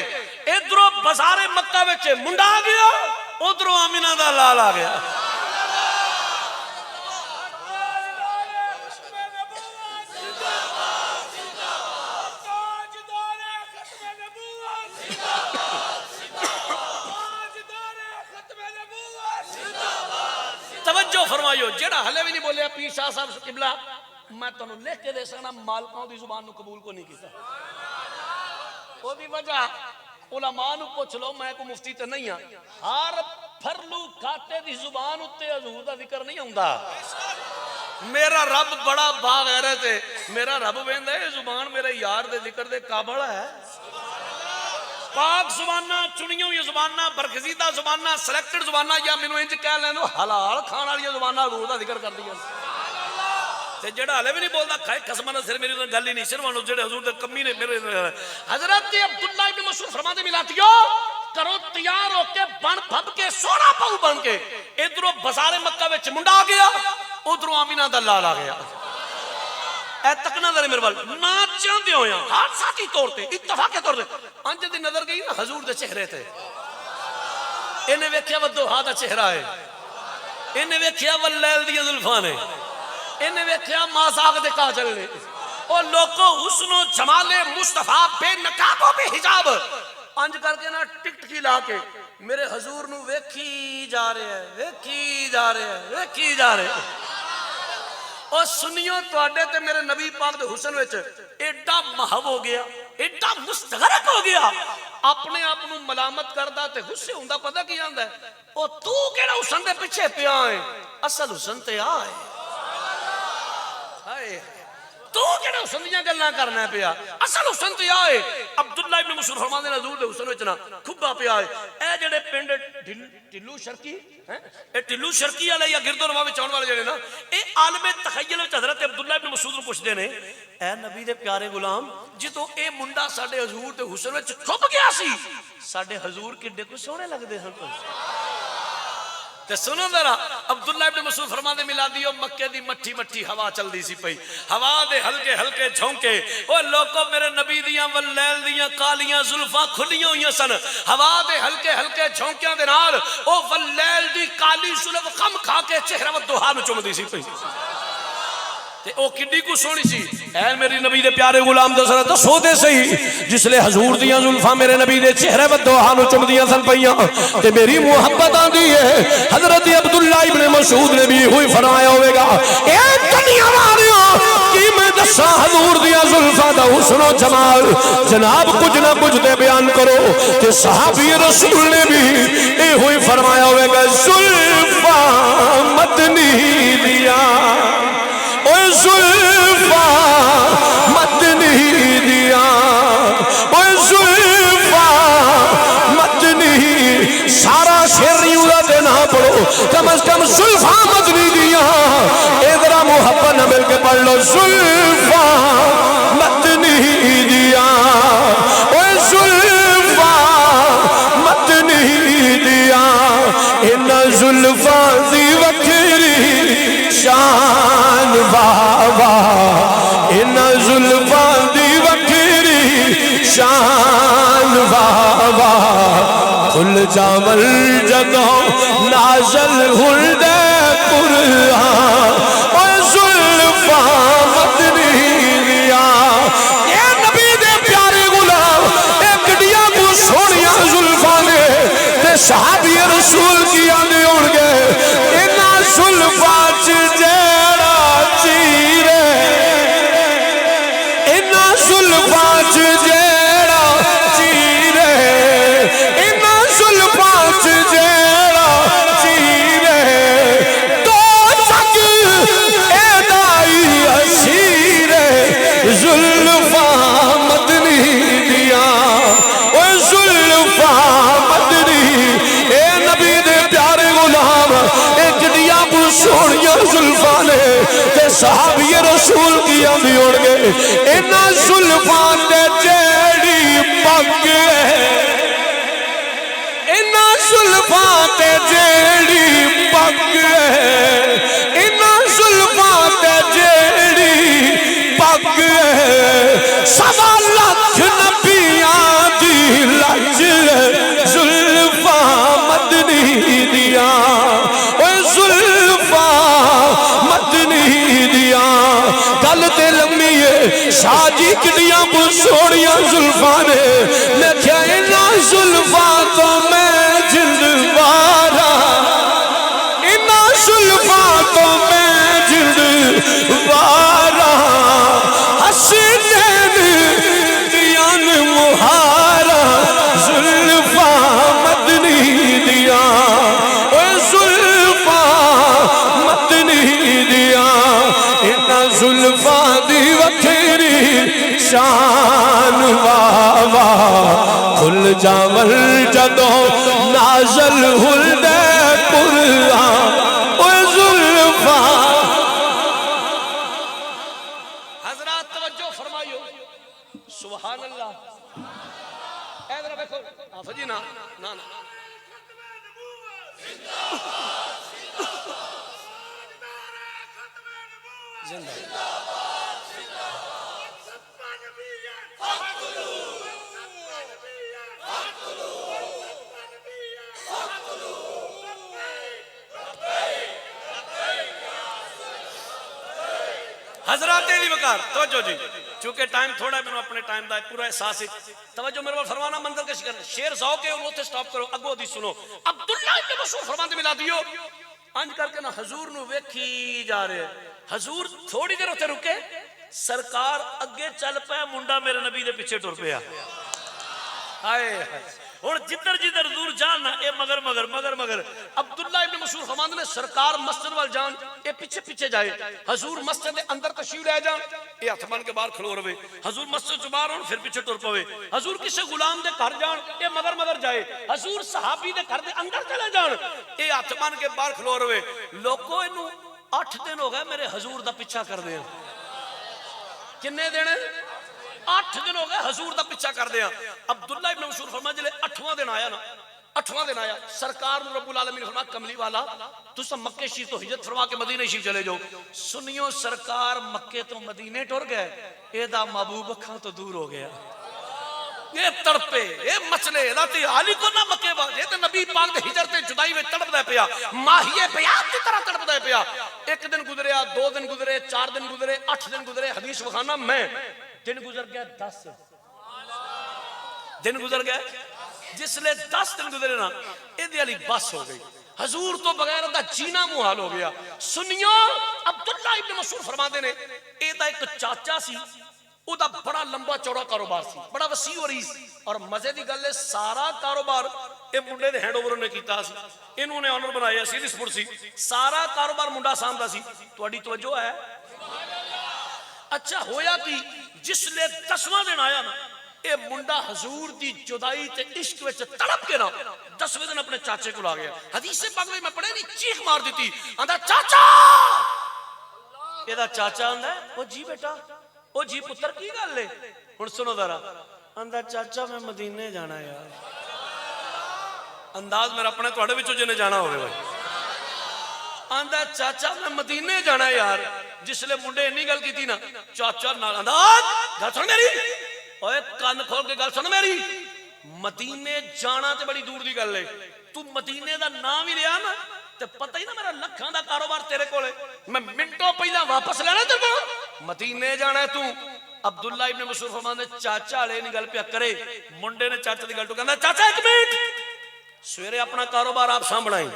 ادھروں بازار مکہ وچ منڈا آ گیا، ادھروں آمینہ دا لال آ گیا۔ توجہ فرمائیو، جیڑا ہلے بھی نہیں بولیا پیر شاہ صاحب قبلہ، میں تنوں لکھ کے دے سکنا مالکاں دی زبان نو قبول کو نہیں کیتا۔ وہ دی وجہ علماء نو پوچھ لو، میں کو مفتی تے نہیں ہاں، ہر پھرلو کاٹے دی زبان اتے حضور دا ذکر نہیں ہوندا۔ میرا رب بڑا باغیرت ہے، میرا رب ویندا ہے زبان میرے یار دے ذکر دے قابل ہے۔ پاک زبانہ، چنی ہوئی زبانہ، برگزیدہ زبانہ، سلیکٹڈ زبانہ، یا مینوں انج کہہ لینو حلال کھان والی زبانہ حضور دا ذکر کر دیا۔ تے جڑا ہلے بھی نہیں بولدا کھائے قسم نہ سر میری گل ہی نہیں، صرف انہوں جڑے حضور دے کمی نے میرے۔ حضرت عبداللہ ابن مسعود فرماندے ملاتیو کرو تیار ہو کے بن پھب کے سونا پاؤ بن کے ادھروں بازار مکہ وچ منڈا آ گیا، ادھروں آمینہ دا لال آ گیا۔ اے تکنا ذرا میرے وال نہ چاہندے ہویا حادثاتی طور تے اتفاق کے طور تے انج دی نظر گئی نا حضور دے چہرے تے، انہیں ویکھیا ودوحا دا چہرہ ہے، انہیں ویکھیا واللیل دی زلفاں نے، انہیں ویکھیا ماساق دے کاجل نے، او لوگو حسن و جمال مصطفیٰ بے نقاب و بے حجاب انج کر کے نا ٹکٹ کی لا کے میرے حضور نو ویکھی جا رہے ہیں ویکھی جا رہے ہیں ویکھی جا رہے ہیں اور سنیو تواڈے تے میرے نبی پاک دے حسن وچ ایڈا محو ہو گیا ایڈا مستغرق ہو گیا اپنے آپ نو ملامت کردا تے غصے ہوندا پتہ کی آندا ہے او تو کیڑا حسن دے پیچھے پیا ہے اصل حسن تے آ ہے ہائے تو کیڑا حسن دیاں گلاں کرنا پیا اصل حسن تے آ ہے عبداللہ ابن مسعود فرماندے نے حضور دے حسن وچ نا کھبا پیا ہے اے جڑے پنڈ ٹلو شرکی اے ٹلو شرکی والے یا گرد و نواح وچ آن والے جڑے نا اے عالم تخیل وچ حضرت عبداللہ ابن مسعود نو پوچھدے نے اے نبی دے پیارے غلام جدوں اے منڈا ساڈے حضور دے حسن وچ چھپ گیا سی ساڈے حضور کڈے کو سونے لگدے ہن تے سنو ذرا عبداللہ ابن مسعود فرماندے ملادیو مکے دی مٹھی مٹھی ہوا چل دی سی پئی ہوا دے ہلکے ہلکے جھونکے او لوکو میرے نبی دیاں واللیل دیاں کالیاں زلفاں کھلیاں ہوئیاں سن ہوا دے ہلکے ہلکے جھونکیاں دے نال او واللیل دی کالی زلف خم کھا کے چہرہ و دوہا نو چوم دی سی پئی تے او کڈی کو سونی سی اے میری نبی دے پیارے غلام دسرا دسو دے صحیح جس لے حضور دیاں زلفاں میرے نبی دے چہرے و دوہاں نو چمدیاں سن پئیاں تے میری محبت آندی ہے حضرت عبداللہ ابن مسعود نے بھی ہوئی فرمایا ہوئے گا اے دنیا والیاں کی میں دساں حضور دیاں زلفاں دا حسن و جمال جناب کچھ نہ کچھ دے بیان کرو تے صحابی رسول نے بھی اے ہوئی فرمایا ہوئے گا زلفاں مدنی دیا اوہ زلفاں مدنی دیا اوہ زلفاں مدنی سارا شیر یورا دینا پڑھو کم از کم زلفاں مدنی دیا ادھرا محبت نہ مل کے پڑھ لو زلفاں مدنی دیا اوہ زلفاں مدنی دیا ان زلفاں دی وکری شان بابا ان زلفاں دی وکری شان بابا کھل جاول جدوں نازل ہلد قرآن اور زلفاں مدنی دیا اے نبی دے پیارے غلام اے کڈیاں کو سونیاں زلفاں نے تے صحابی رسول کی آنے اڑ گئے انہاں زلفاں جیڑا چیرے انہاں زلفاں جیڑا چیرے انہاں زلفاں جیڑا چیرے تو تک اے دائی اسیر زلفاں مدنی دیا اوہ زلفاں مدنی اے نبی دے پیارے غلام ایک دیا کو سونیاں زلفاں نے تے صحابی رسول کی آندھی اڑ گئے انہاں زلفاں تے جیڑی پگ ہے انہاں زلفاں تے جیڑی پگ ہے انہاں زلفاں تے جیڑی پگ ہے سوا لکھ نبیاں دی لج زلفاں مدنی دیا مدنی دیا گل تے لمبی ہے شاہ جی کڈیاں کو سوڑیاں زلفاں نے میں کیا انہاں زلفاں تو میں جلوارا انہاں زلفاں تو میں جلوارا حسنین دیان مہارا زلفاں مدنی دیا زلفاں دی وکھری شان واوا کھل جاول جدوں نازل ہلد قرآن اوہ زلفاں حضرات توجہ فرمائیو سبحان اللہ اے ذرا دیکھو آفا جی نا نا نا زندہ حضرات علی وقار توجہ جی، چونکہ ٹائم تھوڑا ہے، میں اپنے ٹائم دا پورا احساس ہے، توجہ میرے وال فرمانا منظر کش کرنا، شیر ذوق ہے وہ تے سٹاپ کرو، اگو دی سنو۔ عبداللہ ابن مسعود فرماتے ملا دیو انج کر کے نا حضور نو ویکھی جا رہے، حضور تھوڑی دیر ہوتے رکے، سرکار اگے چل پیا، منڈا میرے نبی دے پیچھے ٹر پیا، ہائے اور جدر جدر حضور جاننا اے مگر مگر مگر مگر۔ عبداللہ ابن مسعود فرماتے نے سرکار مسجد وال جان اے پیچھے پیچھے جائے، حضور مسجد دے اندر تشریف لے جان اے ہتھ بن کے باہر کھلو رہے، حضور مسجد سے باہر ہون پھر پیچھے ٹر پوے، حضور کسی غلام دے گھر جان اے مگر مگر جائے، حضور صحابی دے گھر دے اندر چلے جان اے ہتھ بن کے باہر کھلو رہے۔ لوگوں انہوں 8 دن ہو گئے میرے حضور دا پیچھا کر دیا، کنے دن 8 دن ہو گئے حضور دا پیچھا کر دیا۔ عبداللہ ابن مسعود فرمایا جلے 8واں دن آیا نا، 8واں دن آیا، سرکار رب العالمین نے فرمایا کملی والا تو سب مکے شریف تو ہجرت فرما کے مدینے شریف چلے جاؤ۔ سنیو سرکار مکے تو مدینے ٹر گئے، اے دا محبوب اکھاں تو دور ہو گیا، یہ تڑپے یہ مچلے راتی حالی کو نہ مکے بعد یہ تے نبی پاک دے ہجرت جدائی میں تڑپ دے پیا، ماہیے بیات کی طرح تڑپ دے پیا۔ 1 دن گزریا، 2 دن گزرے، 4 دن گزرے، 8 دن گزرے، حدیث بخانا میں دن گزر گیا 10 دن گزر گئے، جس لئے 10 دن گزرے نا ایدی علی بس ہو گئی، حضور تو بغیر دا جینا محال ہو گیا۔ سنیو عبداللہ ابن مسعود فرماتے نے ایدہ ایک چاچا سی، او دا بڑا لمبا چوڑا کاروبار سی، بڑا وسیع اور ریس، اور مزے دی گل ہے سارا کاروبار اے منڈے دے ہینڈ اوور نے کیتا سی، انہوں نے آنر بنایا سی، دی سپورٹ سی، سارا کاروبار منڈا سامتا سی۔ توڑی توجہ ہے؟ اچھا ہویا کی جس لئے 10واں دن آیا نا اے منڈا حضور دی جدائی تے عشق وچ تڑپ کے نا 10ویں دن اپنے چاچے کو لا گیا۔ حدیث پاک میں پڑھے نہیں، چیخ مار دیتی، آندھا چاچا، اے دا چاچا آندھا ہے او جی بیٹا، او جی پتر کی گل لے، ہن سنو ذرا، آندھا چاچا میں مدینے جانا یار، انداز میرا اپنے توڑے وچوں جنے جانا ہوئے بھائی، آندھا چاچا میں مدینے جانا یار، جس لئے منڈے انہی گل کی تھی نا، چاچا نال انداز گل سن میری، اوے کان کھول کے گل سن میری، مدینے جانا تے بڑی دور دی گل ہے، تو مدینے دا نام ہی لیا نا تے پتہ ہی نا میرا لکھاں دا کاروبار تیرے کولے، میں منٹوں پہلا واپس لینا تے مدینے جانا ہے تو۔ عبداللہ ابن مسعود فرماتے نے چاچا لے نہیں گل پیا کرے، منڈے نے چاچا دی گل تو کہنا چاچا 1 منٹ، سویرے اپنا کاروبار آپ سامبڑائیں،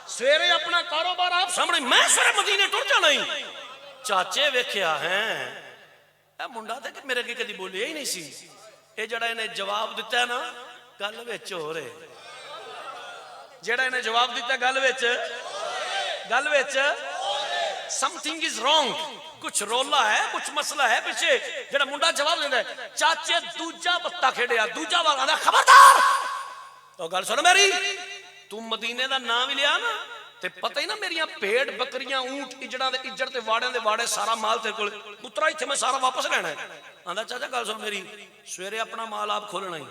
سویرے اپنا کاروبار آپ سامبڑائیں، میں سویرے مدینے ٹر جانا ہی۔ چاچے ویکھیا ہیں اے منڈا تے کہ میرے کے کدی بولیا ہی نہیں سی، اے جڑا انہیں جواب دیتا ہے نا گل وچ ہو رہے، جڑا انہیں جواب دیتا ہے گل وچ something is wrong، کچھ رولا ہے، کچھ مسئلہ ہے پیچھے، جڑا منڈا جواب دیتا ہے۔ چاچے دوجا بتا کھیڑیا، دوجا والا دا خبردار، تو گل سن میری، تو مدینے دا نام ہی لیا نا تے پتہ ہی نا میریاں بھیڑ بکریاں اونٹ اجڑا دے اجڑ تے واڑے دے واڑے سارا مال تیرے کول پترا ایتھے میں سارا واپس لینا ہے۔ آندا چاچا گل سن میری، سویرے اپنا مال آپ کھولنا ہی،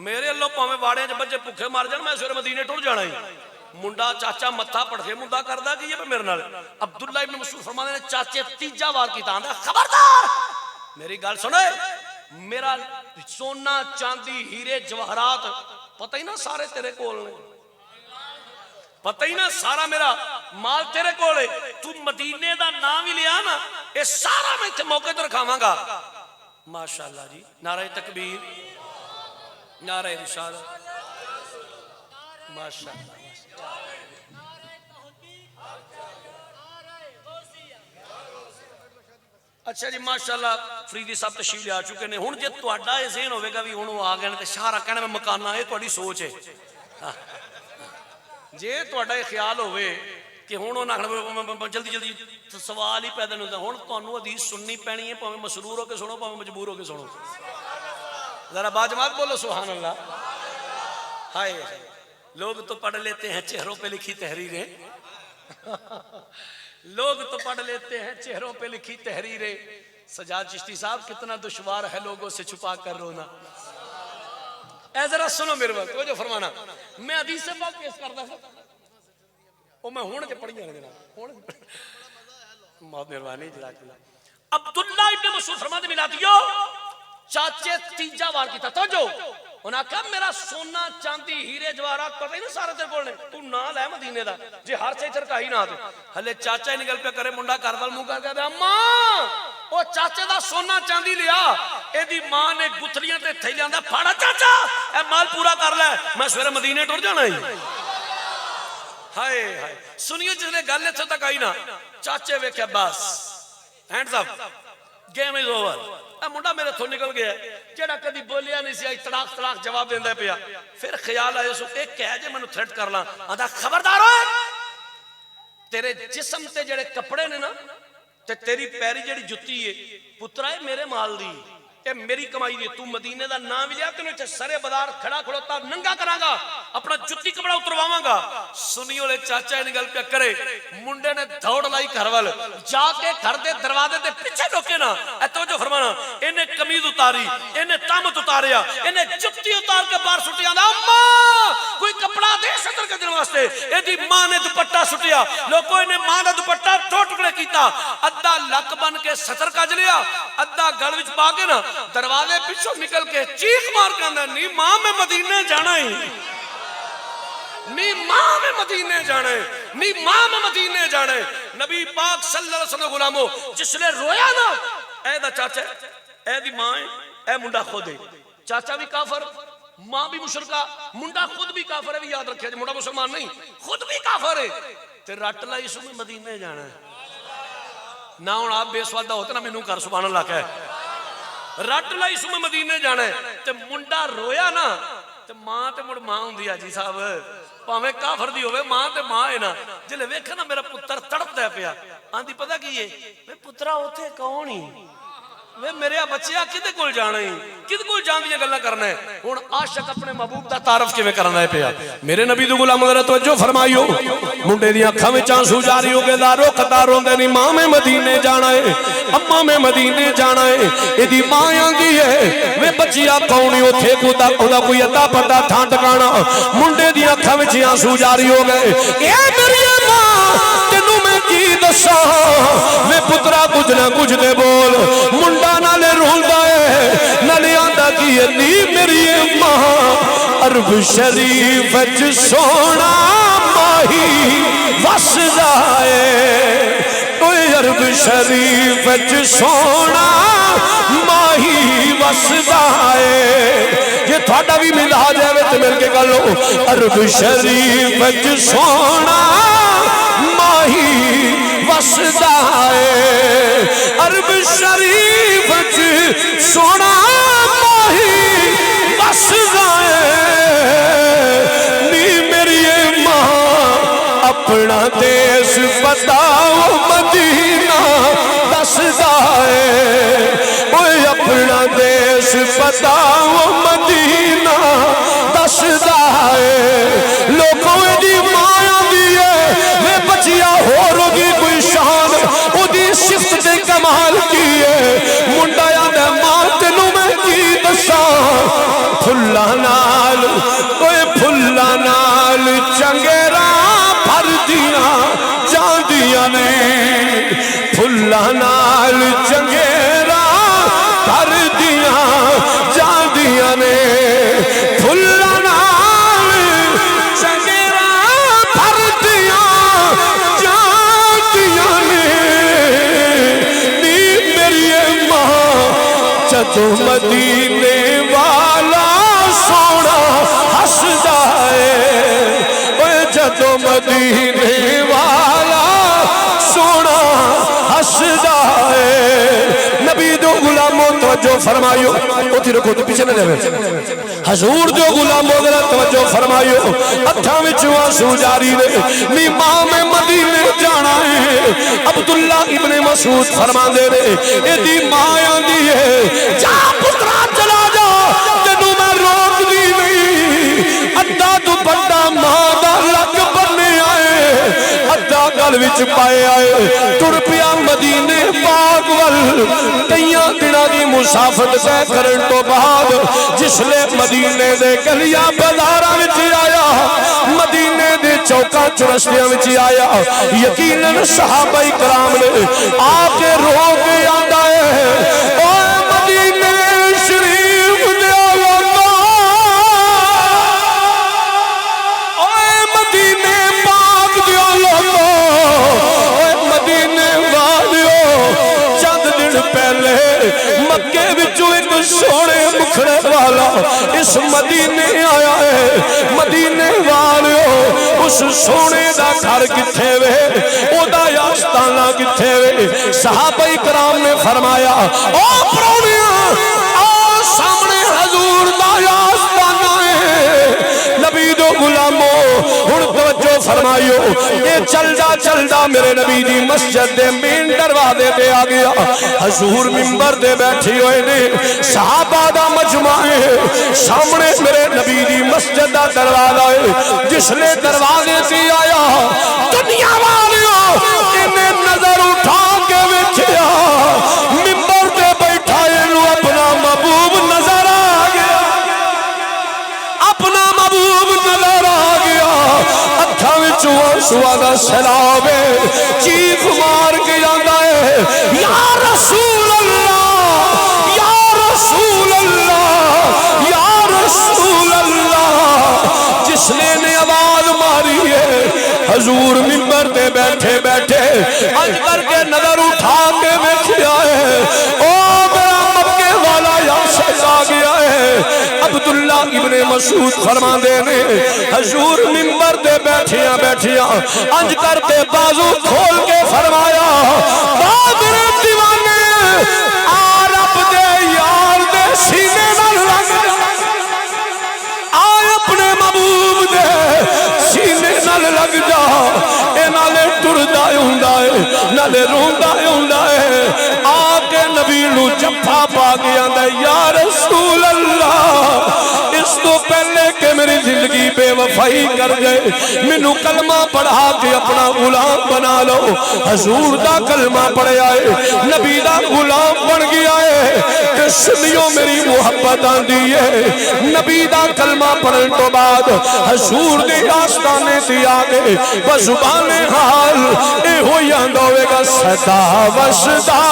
میرے اللہ پاویں واڑے وچ بچے بھوکے مر جان، میں سویرے مدینے ٹر جانا ہی۔ منڈا چاچا متھا پڑھے منڈا کردا کہ یہ پہ میرے نال۔ عبداللہ ابن مسعود فرماتے نے چاچے تیجا وار کیتا، آندا خبردار میری گل سنے، میرا سونا چاندی ہیرے جواہرات پتہ ہی نا سارے تیرے کول نے، پتہ ہی نا سارا میرا مال تیرے کول ہے، تو مدینے دا نام ہی لیا نا اے سارا میں تے موقع تے رکھاواں گا۔ ماشاءاللہ جی، نعرہ تکبیر، نعرہ رسالت، ماشاءاللہ۔ اچھا جی ماشاءاللہ فریدی صاحب تشریف لے آ چکے نے، ہن جے تہاڈا اے ذہن ہوے گا بھی ہن آ گئے تے شہر کہنا میں مکانا، اے تہاڈی سوچ ہے، جے تہاڈا اے خیال ہوے کہ ہن انہاں جلدی جلدی سوال ہی پیدا نہیں ہوندا، ہن تانوں حدیث سننی پینی ہے، پاویں مسرور ہو کے سنو پاویں مجبور ہو کے سنو، ذرا باجماعت بولو سبحان اللہ۔ ہائے لوگ تو پڑھ لیتے ہیں چہروں پہ لکھی تحریریں، لوگ تو پڑھ لیتے ہیں چہروں پہ لکھی تحریریں، سجاد چشتی صاحب کتنا دشوار ہے لوگوں سے چھپا کر رونا۔ اے ذرا سنو میرے وقت وہ جو فرمانا، میں حدیث سے بات پیش کرتا تھا وہ میں ہونے کے پڑھی جانے دینا، بہت مہربانی جزاک اللہ۔ عبداللہ ابن مسعود فرماتے ملا دیو چاچے تیجا وار کی تھا، تو جو انہاں کہا میرا سونا چاندی ہیرے جواہرات پتہ ہی نا سارے تیرے کول نے، تو نال ہے مدینے دا جی ہر چیز ترکائی نہ دے. ہلے چاچا ہی نکل پہ کرے منڈا گھر وال منہ کر کے اماں او چاچے دا سونا چاندی لیا. اے دی ماں نے گتھلیاں تے تھیلیاں دا پھاڑا چاچا اے مال پورا کر لے میں سویرے مدینے ٹر جانا ہی. ہائے ہائے سنیو جس نے گل اتھے تک آئی نا چاچے ویکھیا بس hands up game is over. اے منڈا میرے تھو نکل گیا جیڑا کدی بولیا نہیں سی تڑاک تڑاک جواب دیندا پیا. پھر خیال آیا سو ایک کہہ جے مینوں تھریٹ کر لاں آندا خبردار ہوئے تیرے جسم تے جڑے کپڑے نے نا تے تیری پیری جڑی جُتی ہے پترا ہے میرے مال دی اے میری کمائی دی تو مدینے دا نام بھی لیا تینوں تے سرے بازار کھڑا کھڑوتا ننگا کراں گا اپنا جُتی کپڑا اترواواں گا. سنیو لے چاچا نے گل پہ کرے منڈے نے دوڑ لائی گھر وال جا کے گھر دے دروازے دے پیچھے ڈوکے نا اے توجہ فرمانا انہیں قمیض اتاری انہیں تامت اتاریا انہیں جُتی اتار کے باہر سٹیا اماں کوئی کپڑا دے سطر کے دن واسطے. اے دی ماں نے دوپٹہ سٹیا لوگوں انہیں ماں نے دوپٹہ دو ٹکڑے کیتا ادھا لک بن کے سطر کج لیا ادھا گل وچ پا کے نا دروازے پیچھوں نکل کے چیخ مار کے اندر نی ماں میں مدینے جانا ہی نی ماں میں مدینے جانے نی ماں میں مدینے جانے. نبی پاک صلی اللہ علیہ وسلم غلامو جس نے رویا نا اے دا چاچا اے دی ماں اے منڈا خود ہے چاچا بھی کافر ماں بھی مشرکہ منڈا خود بھی کافر ہے بھی یاد رکھے منڈا مسلمان نہیں خود بھی کافر ہے تے رٹ لائی سو میں مدینے جانا ہے نہ ہوں آپ بے سوادہ ہوتے نا میں نوں کر سبحان اللہ کہے رٹ لائی سو میں مدینے جانا ہے تے منڈا رویا نا تے ماں تے مڑ ماں ہوندی ہے جی صاحب پاویں کافر دی ہوئے ماں تے ماں ہے نا جلے ویکھا نا میرا پتر تڑپ دے پیا آندی پتہ کی ہے میں پترا ہوتے کون ہی وے میرے بچیا کدے کول جانا ہی کدے کول جان دیاں گلاں کرنا ہے. ہن عاشق اپنے محبوب دا تعارف کیویں کرنا ہے پیا میرے نبی دے غلام ذرا توجہ فرمائیو منڈے دی اکھاں وچ آنسو جاری ہو گئے دارو قطار ہوندے نہیں ماں میں مدینے جانا ہے اماں میں مدینے جانا ہے. اے دی ماں آندی ہے وے بچیا کون ہی اوتھے کودا کوئی اتا پتا تھاں ٹکانا منڈے دی اکھاں وچ آنسو جاری ہو گئے اے میری ماں تینوں میں کی دساں وے پترا کچھ نہ کچھ دے بول منڈا نالے روندا ہے نالے آندا کی نی میری ماں عرب شریف وچ سونا ماہی وسدا ہے اوے عرب شریف وچ سونا ماہی وسدا ہے. یہ تھوڑا بھی ملا جائے تے مل کے گلو عرب شریف وچ سونا ماہی وسدا ہے عرب شریف وچ سونا ماہی وسدا ہے. نی میری ماں اپنا دیس بتاؤ مدینہ دسدا ہے اوے اپنا دیس بتاؤ مدینہ دسدا ہے. لوگوں دی ماں آندی ہے میں بچیا ہو روگی کوئی شان او دی صفت دے کمال کی ہے منڈا آندا ماں تینوں میں کی دساں پھلا نال اوے پھلا نال چنگیرا بھر دیاں جاندیاں نے پھلا نال چنگیرا بھر دیاں جاندیاں نے پھلا نال چنگیرا بھر دیاں جاندیاں نے. نی میری ماں جدوں مدینے والا سونا ہسدا ہے اوے جدوں مدینے والا سونا ہسدا ہے. نبی دو غلاموں توجہ فرمائیو اوتھی رکھو تو پیچھے نہ جاوے حضور جو غلاموں ذرا توجہ فرمائیو اکھاں وچ آنسو جاری نے نی ماں میں مدینے جانا ہے. عبداللہ ابن مسعود فرماندے نے اے دی ماں آندی ہے جا پترا چلا جا تینوں میں روک دی نہیں ادھا دوپٹہ ماں دا لگ بننے آئے ادھا گل وچ پائے آئے تر پیا مدینے پاک ول کئیاں دناں دی مسافت طے کرن تو بعد جس لے مدینے دے گلیاں بازاراں وچ آیا مدینے دے چوکاں چرستیاں وچ آیا یقیناً صحابہ کرام نے آ کے رو کے آندا ہے اوے مدینے شریف دے لوگوں مکے وچوں ایک سونے مکھڑے والا اس مدینے آیا ہے. مدینے والو اس سونے دا گھر کتھے وے, او دا آستانہ کتھے وے؟ صحابہ کرام نے فرمایا او پراؤنیاں آ سامنے حضور دا آستانہ ہے. نبی دو غلامو ہن توجہ فرمائیو, اے چلدا چلدا میرے نبی دی مسجد دے مین دروازے تے آ گیا. حضور منبر تے بیٹھے ہوئے نے, صحابہ دا مجمع ہے سامنے میرے نبی دی مسجد دا دروازہ ہے. جس نے دروازے تے آیا دنیا والیوں انہیں نظر اٹھا کے ویکھیا, منبر تے بیٹھا اینو اپنا محبوب نظر آ گیا, اپنا محبوب نظر آ گیا. اکھاں وچوں آنسواں دا سیلاب ہے, چیخ مار کے جاندا ہے یا رسول اللہ, یا رسول اللہ, یا رسول اللہ. جس نے آواز ماری ہے حضور منبر تے بیٹھے بیٹھے اج کر کے نظر اٹھا کے ویکھیا ہے, او میرا مکے والا یاسر آ گیا ہے. عبداللہ ابن مسعود فرماندے نے حضور منبر تے بیٹھیاں بیٹھیاں انج کر کے بازو کھول کے فرمایا بادر دیوانے آ رب دے یار دے سینے نال لگ جا, آئے اپنے محبوب دے سینے نال لگ جا. اے نالے ٹردا ہوندا ہے نالے روندا ہوندا ہے, آ کے نبی نو جفا پا کے آندا یا رسول اللہ, اس تو پہلے کہ میری زندگی بے وفائی کر جائے مینوں کلمہ پڑھا کے اپنا غلام بنا لو. حضور دا کلمہ پڑھیا ہے, نبی دا غلام بن گیا ہے. کہ سنیو میری محبت آندی ہے, نبی دا کلمہ پڑھن تو بعد حضور دے آستانے تے آ گئے بزبان حال اے ہوئی آندا ہوئے گا صدا وصدا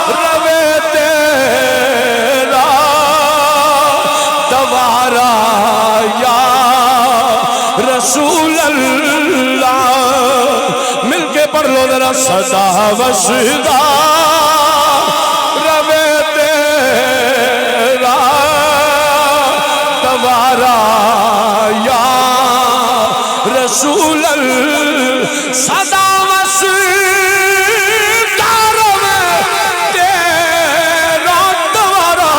روے تیرا دوارا یا رسول اللہ. مل کے پڑھ لو ذرا صدا وصدا روے تیرا دوارا یا رسول اللہ. صدا وصدا روے تیرا دوارا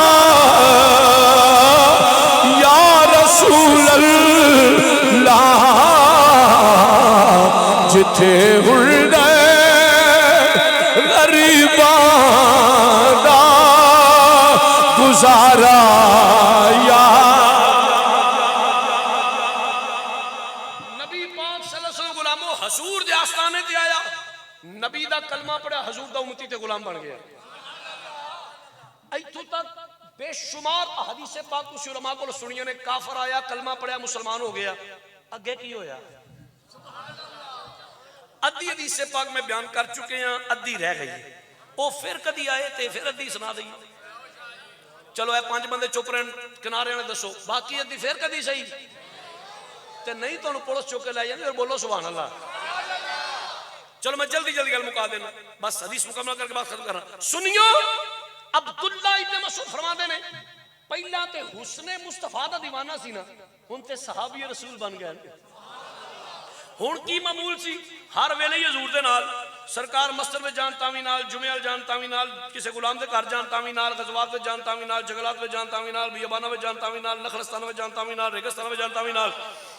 یا رسول اللہ. جتھے ہلدے غریباں دا گزارا یا نبی پاک صلی اللہ علیہ وسلم غلامو حضور دے آستانے تے آیا, نبی دا کلمہ پڑھا, حضور دا امتی تے غلام بن گیا. ایتھوں تک بے شمار احادیث پاک کچھ علماء کو سنیے نے, کافر آیا کلمہ پڑھا مسلمان ہو گیا. اگے کی ہویا؟ ادھی حدیث پاک میں بیان کر چکے ہیں, ادھی رہ گئی. وہ پھر کدی آئے تے پھر ادھی سنا دئی. چلو اے 5 بندے چپ رہن کنارے نے دسو باقی ادھی پھر کدی صحیح تے نہیں تو پولیس چوکے لے جاندی اور بولو سبحان اللہ. چلو میں جلدی جلدی گل مکا دینا, بس حدیث مکمل کر کے بات ختم کرنا. سنیو عبداللہ ابن مسعود فرماتے نے پہلا تے حسن مصطفیٰ دا دیوانہ سی نا, ہن تے صحابی رسول بن گئے. ہن کی معمول سی ہر ویلے ہی حضور دے نال سرکار مسجد میں جان تاوی نال, جمعے ال جان تاوی نال, کسے غلام دے گھر جان تاوی نال, غزوات میں جان تاوی نال, جنگلات میں جان تاوی نال, بیابانہ میں جان تاوی نال, نخلستان میں جان تاوی نال, ریگستان میں جان تاوی نال.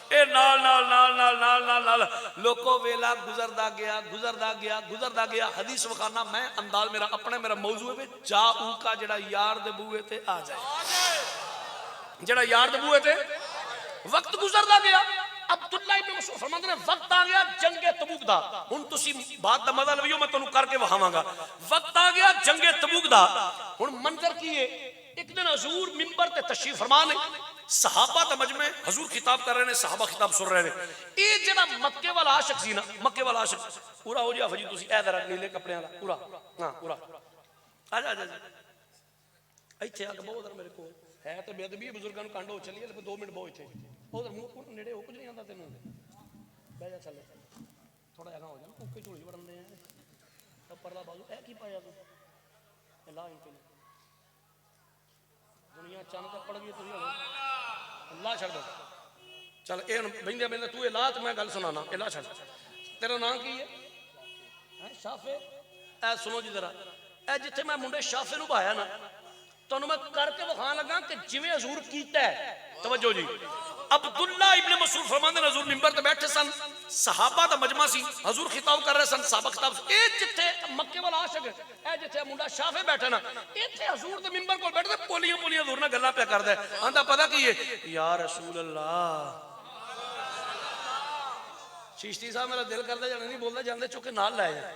اے نال نال نال نال نال نال نال لوکو ویلا گزردا گیا گزردا گیا گزردا گیا. حدیث وکھانا میں انداز میرا اپنے میرا موضوع ہے جا او کا جڑا یار دے بوئے تے آ جائے, جڑا یار دے بوئے تے وقت گزردا گیا. عبداللہ ابن مسعود فرماتے ہیں وقت آ گیا جنگ تبوک دا. ہن تسی بات دا مزہ لویو میں تانوں کر کے وہاواں گا. وقت آ گیا جنگ تبوک دا. ہن منظر کی ہے, ایک دن حضور منبر تے تشریف فرما نے, صحابہ دا مجمع, حضور خطاب کر رہے ہیں, صحابہ خطاب سن رہے ہیں. اے جڑا مکے والا عاشق سی نا, مکے والا عاشق پورا ہو جا فجی تسی اے ذرا نیلے کپڑے والا پورا, ہاں پورا آ جا جا ایتھے آ کے بہت میرے کو ہے تے بے ادبی بزرگاں نوں کانڈو چلیے 2 منٹ بہو ایتھے ادھر منہ کو نیڑے ہو کچھ نہیں آندا تینوں, بہ جا چلے تھوڑا جگہ ہو جا نا اوکے جھولی وڑن دے پرلا بازو اے کی پایا تو اللہ ان کو دنیا چند تک پڑ گئی تھی اللہ چھڑ دو چل اے بہندے بہندے تو لا تو میں گل سنانا اللہ چھڑ تیرا نام کی ہے شافے اے سنو جی ذرا اے جتھے میں منڈے شافے نو پایا نا تانوں میں کر کے وکھان لگا کہ جویں حضور کیتا ہے توجہ جی عبداللہ ابن مسعود فرماندے حضور منبر تے بیٹھے سن صحابہ دا مجمع سی حضور خطاب کر رہے سن صحابہ خطاب اے جتھے مکے والا عاشق اے جتھے منڈا شافے بیٹھا نا ایتھے حضور دے منبر کول بیٹھے پولیاں پولیاں حضور نال گلاں پیا کردا ہے آندا پتہ کی ہے یا رسول اللہ چشتی صاحب میرا دل کردا جانے نہیں بولدا جاندے چوکے نال لے جا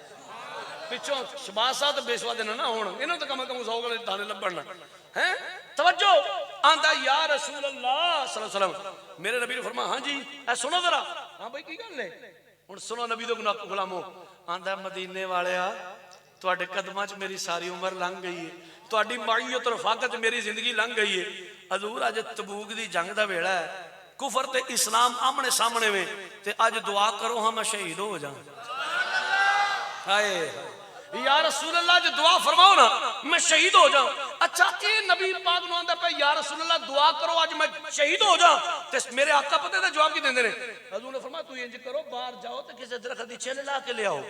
پچھوں شباز صاحب تے بیسوا دینا نا ہون انہاں تے کم 100 گلے دانے لبن ہیں توجہ آندا یا رسول اللہ صلی اللہ علیہ وسلم میرے نبی نے فرمایا ہاں جی اے سنو ذرا ہاں بھائی کی گل ہے ہن سنو نبی دے غلامو آندا مدینے والےا تواڈے قدماں وچ میری ساری عمر لنگ گئی ہے تواڈی معیت اور رفاقت میری زندگی لنگ گئی ہے حضور اج تبوک دی جنگ دا ویلا ہے کفر تے اسلام آمنے سامنے میں تے اج دعا کرو ہاں میں شہید ہو جاؤں ہائے یا رسول اللہ جو دعا فرماؤ نا میں شہید ہو جاؤں اچھا اے نبی پاک نو آندا پہ یا رسول اللہ دعا کرو آج میں شہید ہو جاؤں تے میرے آقا پتہ تے جواب کی دیندے نے حضور نے فرمایا تو انج کرو باہر جاؤ تے کسی درخت دی چھل لا کے لے آؤ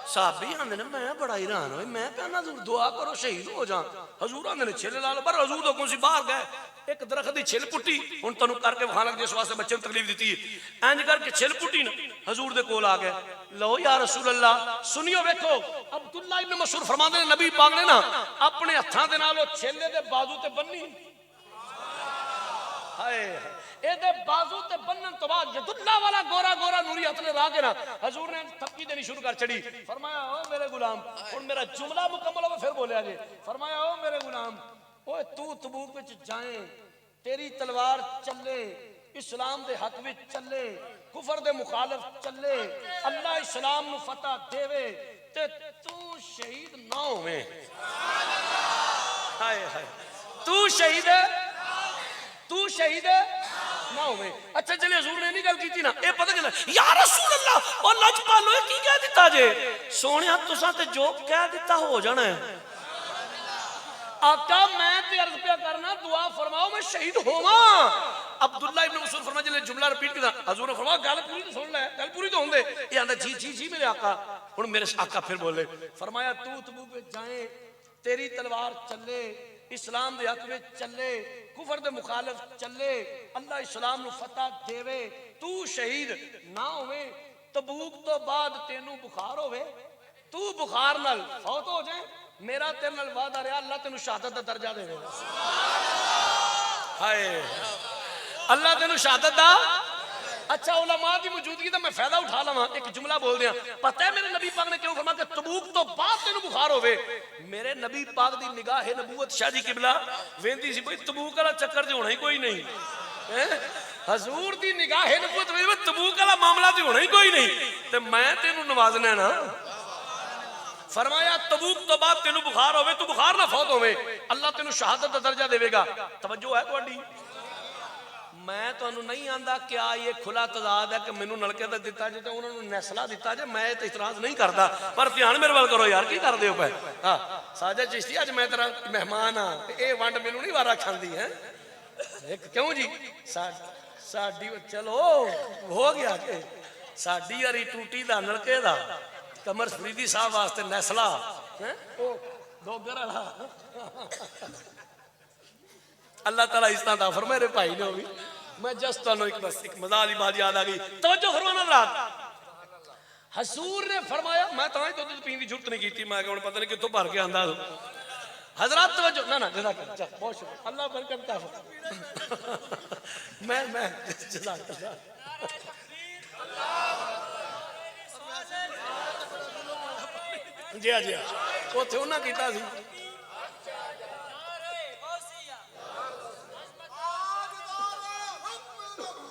صحابی آندے نے میں بڑا حیران ہوئے میں کہنا حضور دعا کرو شہید ہو جاؤں حضور آندے نے چھل لا لو پر حضور تو کون سی باہر گئے ایک درخت دی چھل پٹی ہن تانوں کر کے وہاں لگ جس واسطے بچے نوں تکلیف دتی ہے انج کر کے چھل پٹی نا حضور دے کول آ گئے لو یا رسول اللہ سنیو ویکھو عبداللہ ابن مسعود فرماندے نے نبی پاک نے نا اپنے ہتھاں دے نال او چھیلے دے بازو تے بننی ہائے اے دے بازو تے بنن تو بعد ید اللہ والا گورا گورا نوری ہاتھ نے را کے نا حضور نے تھپکی دینی شروع کر چڑی فرمایا او میرے غلام ہن میرا جملہ مکمل ہو پھر بولیا جی فرمایا او میرے غلام اوے تو تبوک وچ جائیں تیری تلوار چلے اسلام دے حق وچ چلے کفر دے مخالف چلے اللہ اسلام نو فتح دیوے تے تو شہید نہ ہوویں ہائے ہائے تو شہید نہ ہوویں اچھا چلے حضور نے نہیں گل کیتی نا اے پتہ چلا یا رسول اللہ او لج پالو کی کہہ دیتا جے سونیا تساں تے جو کہہ دیتا ہو جانا ہے آقا میں تے عرض پہ کرنا دعا فرماؤ میں شہید ہوواں عبداللہ ابن مسعود فرمایا جلے جملہ ریپیٹ کیتا حضور نے فرمایا گل پوری تو سن لے گل پوری تو ہوندے یہ آندا جی جی جی میرے آقا ہن میرے آقا پھر بولے فرمایا تو تبوک وچ جائیں تیری تلوار چلے اسلام دے حق وچ چلے کفر دے مخالف چلے اللہ اسلام نو فتح دیوے تو شہید نہ ہوویں تبوک تو بعد تینوں بخار ہوے تو بخار نال فوت ہو جائے میرا تیرے نال وعدہ رہا اللہ تینوں شہادت دا درجہ دے گا ہائے اللہ تینوں شہادت دا اچھا علماء دی موجودگی دا میں فائدہ اٹھا لواں ایک جملہ بول دیاں پتہ ہے میرے نبی پاک نے کیوں فرمایا کہ تبوک تو بعد تینوں بخار ہوے میرے نبی پاک دی نگاہ نبوت شاہ جی قبلہ ویندی سی بھئی تبوک والا چکر تے ہونا ہی کوئی نہیں حضور دی نگاہ نبوت ویندی تبوک والا معاملہ تے ہونا ہی کوئی نہیں تے میں تینوں نوازنا ہے نا فرمایا تبوک تو بعد تینوں بخار ہوئے تو بخار نہ فوت ہوئے اللہ تینوں شہادت دا درجہ دے گا توجہ ہے تواڈی میں تانوں نہیں آندا کیا یہ کھلا تضاد ہے کہ مینوں نلکے تے دتا جے تے انہاں نوں نیسلا دتا جے میں تے اعتراض نہیں کردا پر دھیان میرے ول کرو یار کی کردے ہو پے ہاں ساجد چشتی اج میں تیرا مہمان ہاں اے ونڈ مینوں نہیں وارا کھاندی ہے ایک کیوں جی ساڈی چلو ہو گیا کہ ساڈی یاری ٹوٹی دا نلکے دا کمر فریدی صاحب واسطے نیسلا ڈوگر والا اللہ تعالیٰ اس طرح دا فرمائے میرے بھائی نے ہوئی میں جس تانوں ایک بس ایک مزہ والی بات یاد آ گئی توجہ فرمانا رات حضور نے فرمایا میں تمہیں تو پین کی ضرورت نہیں کی میں کہ پتہ نہیں کتوں بھر کے آندا حضرات توجہ نہ جزاک اللہ بہت شکریہ اللہ برکت عطا میں جزاک اللہ جی ہاں جی ہاں اوتھے انہاں کیتا سی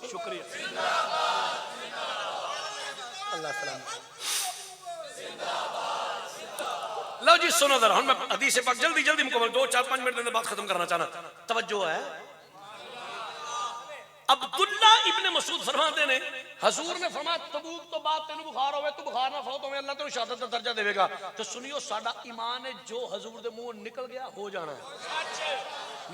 شکریہ اللہ سلام لو جی سنو ذرا ہن میں حدیث پاک جلدی جلدی مکمل 2-4-5 منٹ میں بات ختم کرنا چاہنا توجہ ہے عبداللہ ابن مسعود فرماتے نے حضور نے فرمایا تبوک تو بعد تینوں بخار ہوئے تو بخار نہ فوت ہوئے اللہ تینوں شہادت کا درجہ دے گا. تو سنیو ساڈا ایمان ہے جو حضور دے منہ نکل گیا ہو جانا ہے.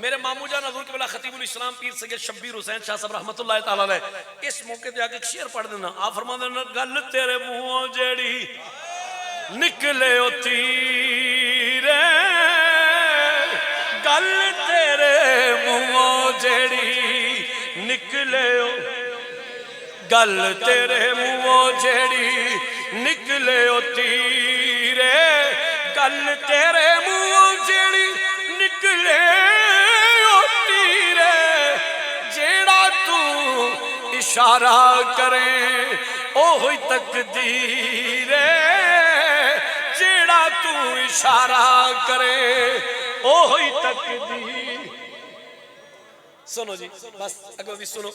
میرے مامو جان حضور قبلہ خطیب الاسلام پیر سید شبیر حسین شاہ صاحب رحمۃ اللہ تعالی علیہ اس موقع تے آگے ایک شعر پڑھ دینا. آپ فرماتے ہیں گل تیرے منہوں جیڑی نکلے او تیرے گل تیرے منہوں جیڑی نکلے او گل تیرے منہوں جیڑی نکلے او تیرے گل تیرے منہوں جیڑی نکلے او تیرے جیڑا تو اشارہ کرے او ہوئی تقدیر جیڑا تو اشارہ کرے او ہوئی تقدیر. سنو جی بس اگر بھی سنو.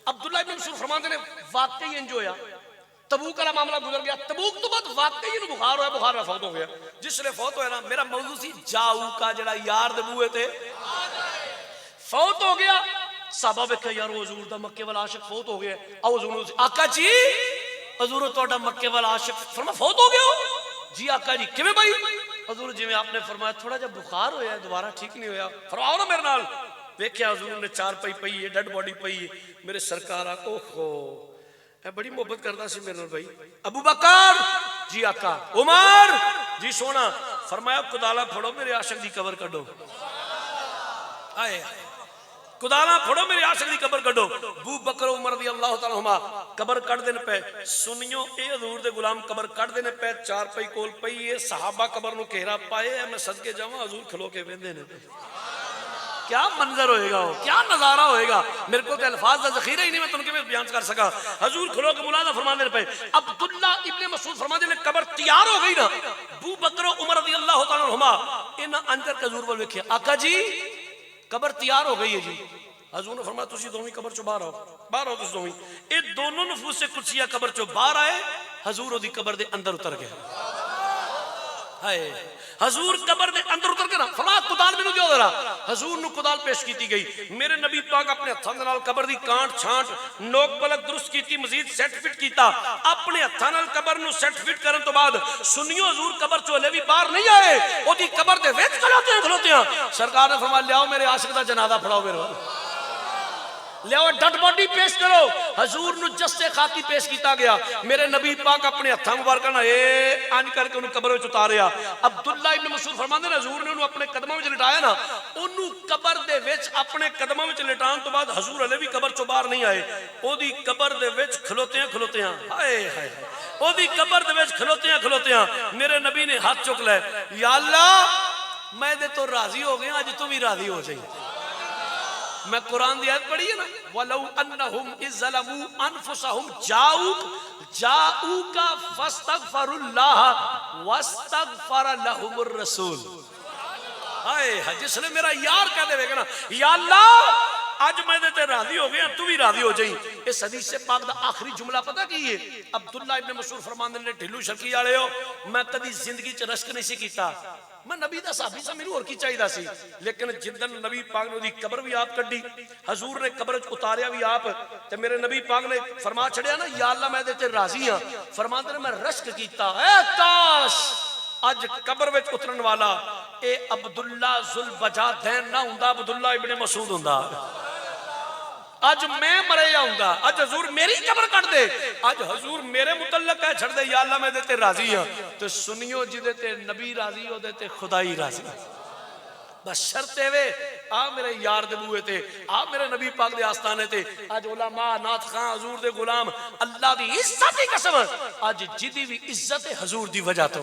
عبداللہ ابن مسعود فرماتے نے واقعی انج ہویا تبوک کا معاملہ گزر گیا. تبوک تو بعد واقعی انہوں بخار ہویا بخار نہ فوت ہو گیا. جس نے فوت ہویا نا میرا موضوع سی جاؤ کا جڑا یار دے بوئے تھے فوت ہو گیا. صحابہ ویکھیا یار حضور دا مکے والا عاشق فوت ہو گیا. او حضور آقا جی حضور تہاڈا مکے والا عاشق فرمایا فوت ہو گیا ہو. جی آقا جی کیویں بھائی؟ حضور جی میں آپ نے فرمایا تھوڑا جا بخار ہویا ہے دوبارہ ٹھیک نہیں ہویا. فرماؤ نا میرے نال. دیکھیا حضور نے چار پئی پئی ہے ڈیڈ باڈی پئی ہے. میرے سرکار آقا اوہو اے بڑی محبت کرتا سی میرے نال بھائی. ابو بکر جی آقا. عمر جی سونا. فرمایا کدالا پھڑو میرے عاشق دی قبر کڈو. آئے کدالا پھڑو میرے عاشق دی قبر کڈو. ابو بکر عمر رضی اللہ تعالی عنہما قبر کڈ دین پے. سنیو اے حضور دے غلام قبر کڈ دین پے. چار پئی کول پئی ہے صحابہ قبر نو گھیرا پائے. میں صدقے جاواں حضور کھلو کے ویندے نے. کیا منظر ہوئے گا کیا نظارہ ہوئے گا. میرے کو تے الفاظ دا ذخیرہ ہی نہیں میں تم کے بیان کر سکا. حضور کھلو کے ملازہ فرمانے پہ. عبداللہ ابن مسعود فرمانے نے قبر تیار ہو گئی نا. ابو بکر عمر رضی اللہ تعالیٰ عنہما انہاں اندر کے حضور بول ویکھیا آقا جی قبر تیار ہو گئی ہے جی. حضور نے فرمایا تسی دوویں قبر چوں باہر آؤ. باہر آؤ تسی دوویں. اے دونوں نفوس قدسیہ قبر چوں باہر آئے. حضور دی قبر دے اندر اتر گئے. ہائے حضور قبر دے اندر اتر کے نا فرمایا کدال مینوں دیو ذرا. حضور نو کدال پیش کیتی گئی. میرے نبی پاک اپنے ہتھاں دے نال قبر دی کانٹ چھانٹ نوک پلک درست کیتی مزید سیٹ فٹ کیتا. اپنے ہتھاں نال قبر نو سیٹ فٹ کرن تو بعد سنیو حضور قبر چوں ہلے بھی باہر نہیں آئے. او دی قبر دے وچ کھلوتے ہیں. سرکار نے فرمایا لیاؤ میرے عاشق دا جنازہ پڑھاؤ میرے لیاؤ ڈڈ باڈی پیش کرو. حضور نو جسے خاکی پیش کیتا گیا. میرے نبی پاک اپنے ہتھاں مبارکاں نال اے انج کر کے انہوں قبر وچ اتاریا. عبداللہ ابن مسعود فرماندے نے حضور نے انہوں اپنے قدموں وچ لٹایا نا. انہوں قبر دے وچ اپنے قدموں وچ لٹان تو بعد حضور ہلے بھی قبر چوں باہر نہیں آئے. او دی قبر دے وچ کھلوتے ہیں ہائے ہائے او دی قبر دے وچ کھلوتے ہیں. میرے نبی نے ہاتھ چک لے یا اللہ میں دے تو راضی ہو گیا اج تو بھی راضی ہو جائیں. میں قرآن دی آیت پڑھی ہے نا وَلَوْ أَنَّهُمْ إِذْ ظَلَمُوا أَنفُسَهُمْ جَاءُوكَ فَاسْتَغْفَرُوا اللَّهَ وَاسْتَغْفَرَ لَهُمُ الرَّسُولُ. ہائے جس نے میرا یار کہہ دے گا نا یا اللہ آج میں دیتے راضی ہو گیا تو بھی راضی ہو جائیں. اس حدیث سے پاک دا آخری جملہ پتہ کی ہے. عبداللہ ابن مسعود فرماندے نے ڈھلو شرکی آلے ہو میں کدی زندگی چ رشک نہیں سی کیتا. میں نبی دا صحابی سا میرے اور کی چاہیے سی. لیکن جدن نبی پاک نے دی قبر بھی آپ کڈی حضور نے قبر اتاریا بھی آپ تے میرے نبی پاک نے فرما چھڑیا نا یا اللہ میں دیتے راضی ہاں. فرماندے نے میں رشک کیتا اے کاش اج قبر وچ اترن والا اے عبداللہ ذوالبجادین نہ ہوندا عبداللہ ابن مسعود ہوندا. اج میں مریا ہوں گا. اج حضور میری قبر کٹ دے. اج حضور میرے متعلق ہے چھڑ دے یا اللہ میں دیتے راضی ہاں. تو سنیو جی دیتے نبی راضی ہو دیتے خدائی راضی. بس شرطے وے آ میرے یار دے بوئے تے آ میرے نبی پاک دے آستانے تے. اج علماء نات خان حضور دے غلام اللہ دی عزت دی قسم اج جدی بھی عزت حضور دی وجہ تو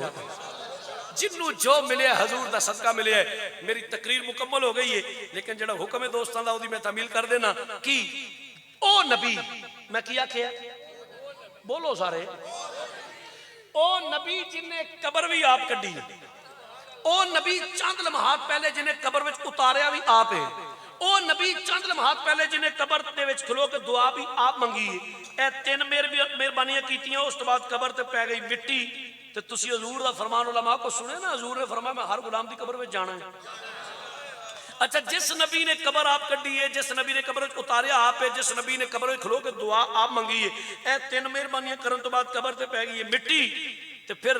جنوں جو ملے حضور دا صدقہ ملے ہے. میری تقریر مکمل ہو گئی ہے لیکن جڑا حکم دوستان دا او دی میں تعمیل کر دینا کی او نبی میں کیا کیا بولو سارے او نبی جن نے قبر بھی آپ کڈی او نبی چند لمحات پہلے جنہیں قبر وچ اتاریا بھی آپ ہے. او نبی چند لمحات پہلے جنہیں قبر تے وچ کھلو کے دعا بھی آپ منگی ہے. اے تین مہربانیاں کیتیاں. اس تو بعد قبر تے پہ گئی مٹی. تو تسی حضور دا فرمان علماء کو سنے نا حضور نے فرمایا میں ہر غلام دی قبر میں جانا ہے. اچھا جس نبی نے قبر آپ کڈی ہے، جس نبی نے قبر اتاریا آپ ہے، جس نبی نے قبر کھلو کے دعا آپ منگی ہے، اے تین مہربانیاں کرن تو بعد قبر تے پہ گئی ہے مٹی، تے پھر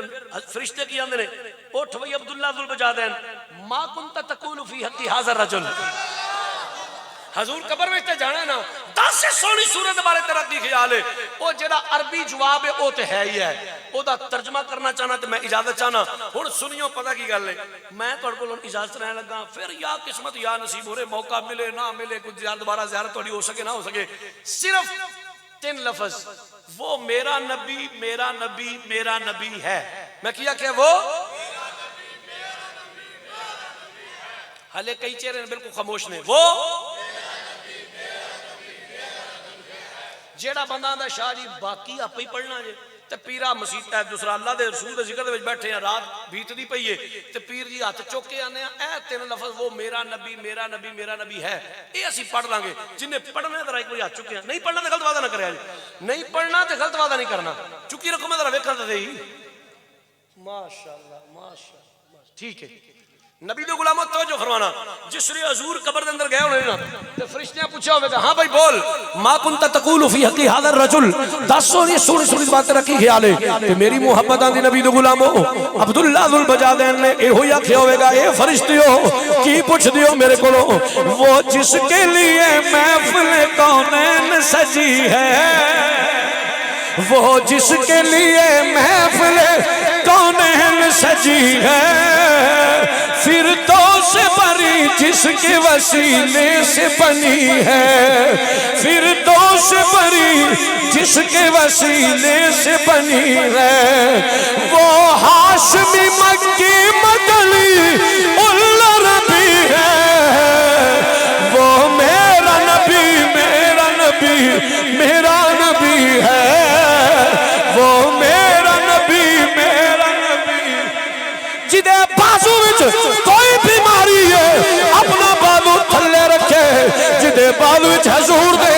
فرشتے کی آندے نے اٹھ وئی عبداللہ ذو البجادین ما کنت تقول فی حق ھذا الرجل، حضور قبر میں تے جانا ہے نا، 10 سے سونی صورت بارے تیرا کی خیال ہے؟ او جڑا عربی جواب ہے او تے ہے ہی ہے، او دا ترجمہ کرنا چاہنا تے میں اجازت چاہنا۔ ہن سنیو پتہ کی گل ہے، میں تہاڈے کول اجازت رہن لگا، پھر یا قسمت یا نصیب ہو رہے، موقع ملے نہ ملے، کچھ دوبارہ زیارت تھوڑی ہو سکے نہ ہو سکے، صرف 3 لفظ، وہ میرا نبی میرا نبی میرا نبی ہے۔ میں کیا کہ وہ حالے کئی چہرے بالکل خاموش نے، وہ جیڑا بندہ دا شاہ جی باقی آپ ہی پڑھنا جے تے پیرا مسیح ہے دوسرا اللہ دے رسول دے ذکر دے وچ بیٹھے ہیں، رات بیت دی پئی ہے تے پیر جی ہاتھ چوک کے آنے اے 3 لفظ وہ میرا نبی میرا نبی میرا نبی ہے، اے اسی پڑھ لیں گے۔ جن نے پڑھنا ہے ذرا ایک بار ہاتھ چکے ہیں، نہیں پڑھنا تے غلط وعدہ نہ کرے، نہیں پڑھنا تے غلط وعدہ نہیں کرنا، چکی رکھو میں ذرا ویکھاں تے صحیح۔ ماشاءاللہ ماشاءاللہ ٹھیک ہے۔ نبی دے غلاموں توجہ فرمانا، جس نے حضور قبر دے اندر گئے ہونے نا تے فرشتے نے پوچھا ہوے گا ہاں بھائی بول ما کنت تقول فی حق ھذا الرجل، دسو یہ سونی سونی باتیں رکھی خیال ہے تے میری محبت آندی نبی دے غلاموں عبداللہ ذو البجادین نے ایہو ہی آکھیا ہوے گا، اے فرشتیو کی پوچھ دیو میرے کولوں، وہ جس کے لیے محفل کونین سجی ہے، وہ جس کے لیے محفل کونین سجی ہے، فردوس بری جس کے وسیلے سے بنی ہے، فردوس بری جس کے وسیلے سے بنی ہے، وہ ہاشمی مکی مدنی العربی ہے، وہ میرا نبی میرا نبی میرا نبی ہے، وہ میرا نبی میرا نبی، جدے بازو وچ کوئی بیماری ہے اپنا بازو تھلے رکھے، جدے بازو وچ حضور دے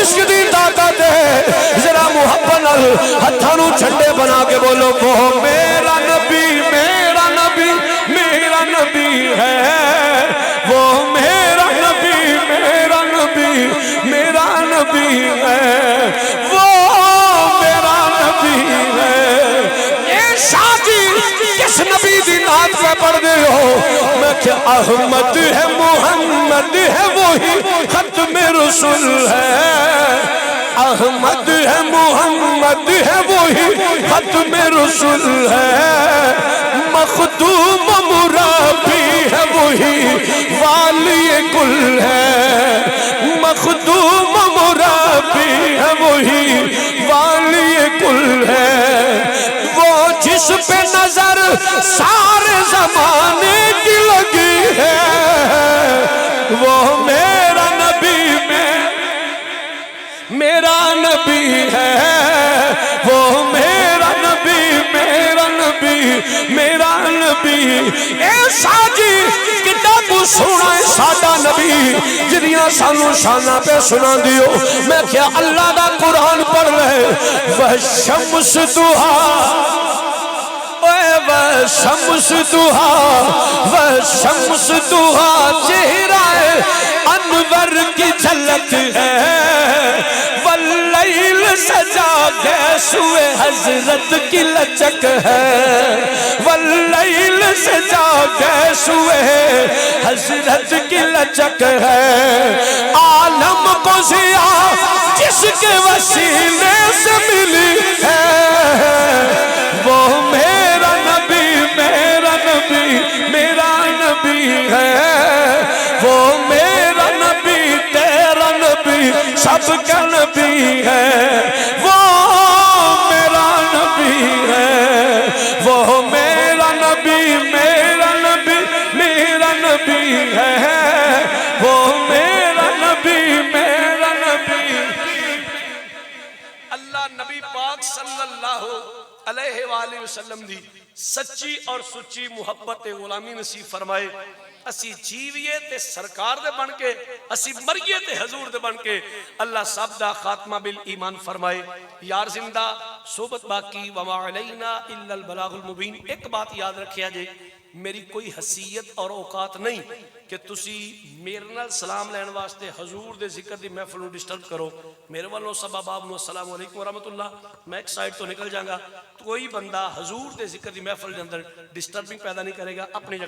عشق دی طاقت ہے، ذرا محبت نال ہتھاں نوں جھنڈے بنا کے بولو وہ میرا نبی میرا نبی میرا نبی ہے، وہ میرا نبی میرا نبی میرا نبی ہے، وہ میرا نبی ہے۔ اے شاہ جی کس نبی دی نعت پہ پڑھ دے ہو؟ میں کہ احمد ہے محمد ہے وہی ختم رسول ہے، احمد ہے محمد ہے وہی ختم رسول ہے، مخدوم مرابی ہے وہی والی کل ہے، مخدوم مرابی ہے وہی والی کل ہے، وہ جس پہ نظر سارے زمانے کی لگی ہے، وہ میرا نبی میرا نبی ہے، وہ میرا نبی میرا نبی میرا نبی۔ اے ساجی کتا کو سونا ہے ساڈا نبی جدیاں سانو شانہ پہ سنا دیو، میں کیا اللہ دا قرآن پڑھ رہے، وہ شمس دہا وہ شمس دہا وہ شمس دہا چہرہ انور کی جھلک ہے، واللیل سجا گیسوئے حضرت کی لچک ہے، واللیل سجا گیسوئے حضرت کی لچک ہے، عالم کو ضیاء جس کے وسیلے سے ملی ہے، وہ میرا نبی میرا نبی میرا نبی ہے، وہ میرا نبی تیرا نبی سب کا نبی ہے، وہ میرا نبی ہے، وہ میرا نبی میرا نبی میرا نبی ہے، وہ میرا نبی میرا نبی۔ اللہ نبی پاک صلی اللہ علیہ وآلہ وسلم دی سچی اور سچی محبت غلامی نصیب فرمائے۔ اسی جیویے تے سرکار دے بن کے، اسی مریے تے حضور دے بن کے، اللہ سب دا خاتمہ بالایمان فرمائے. یار زندہ صحبت باقی، وما علینا الا البلاغ المبین. ایک بات یاد رکھیا جے، میری کوئی حیثیت اور اوقات نہیں کہ تسی میرے نال سلام لین واسطے حضور دے ذکر دی محفل نو ڈسٹرب کرو. میرے والوں سب احباب نو السلام علیکم ورحمۃ اللہ. میں ایک سائڈ تو نکل جاؤں گا. کوئی بندہ حضور دے ذکر دی محفل دے اندر ڈسٹربنگ پیدا نہیں کرے گا، اپنی جگہ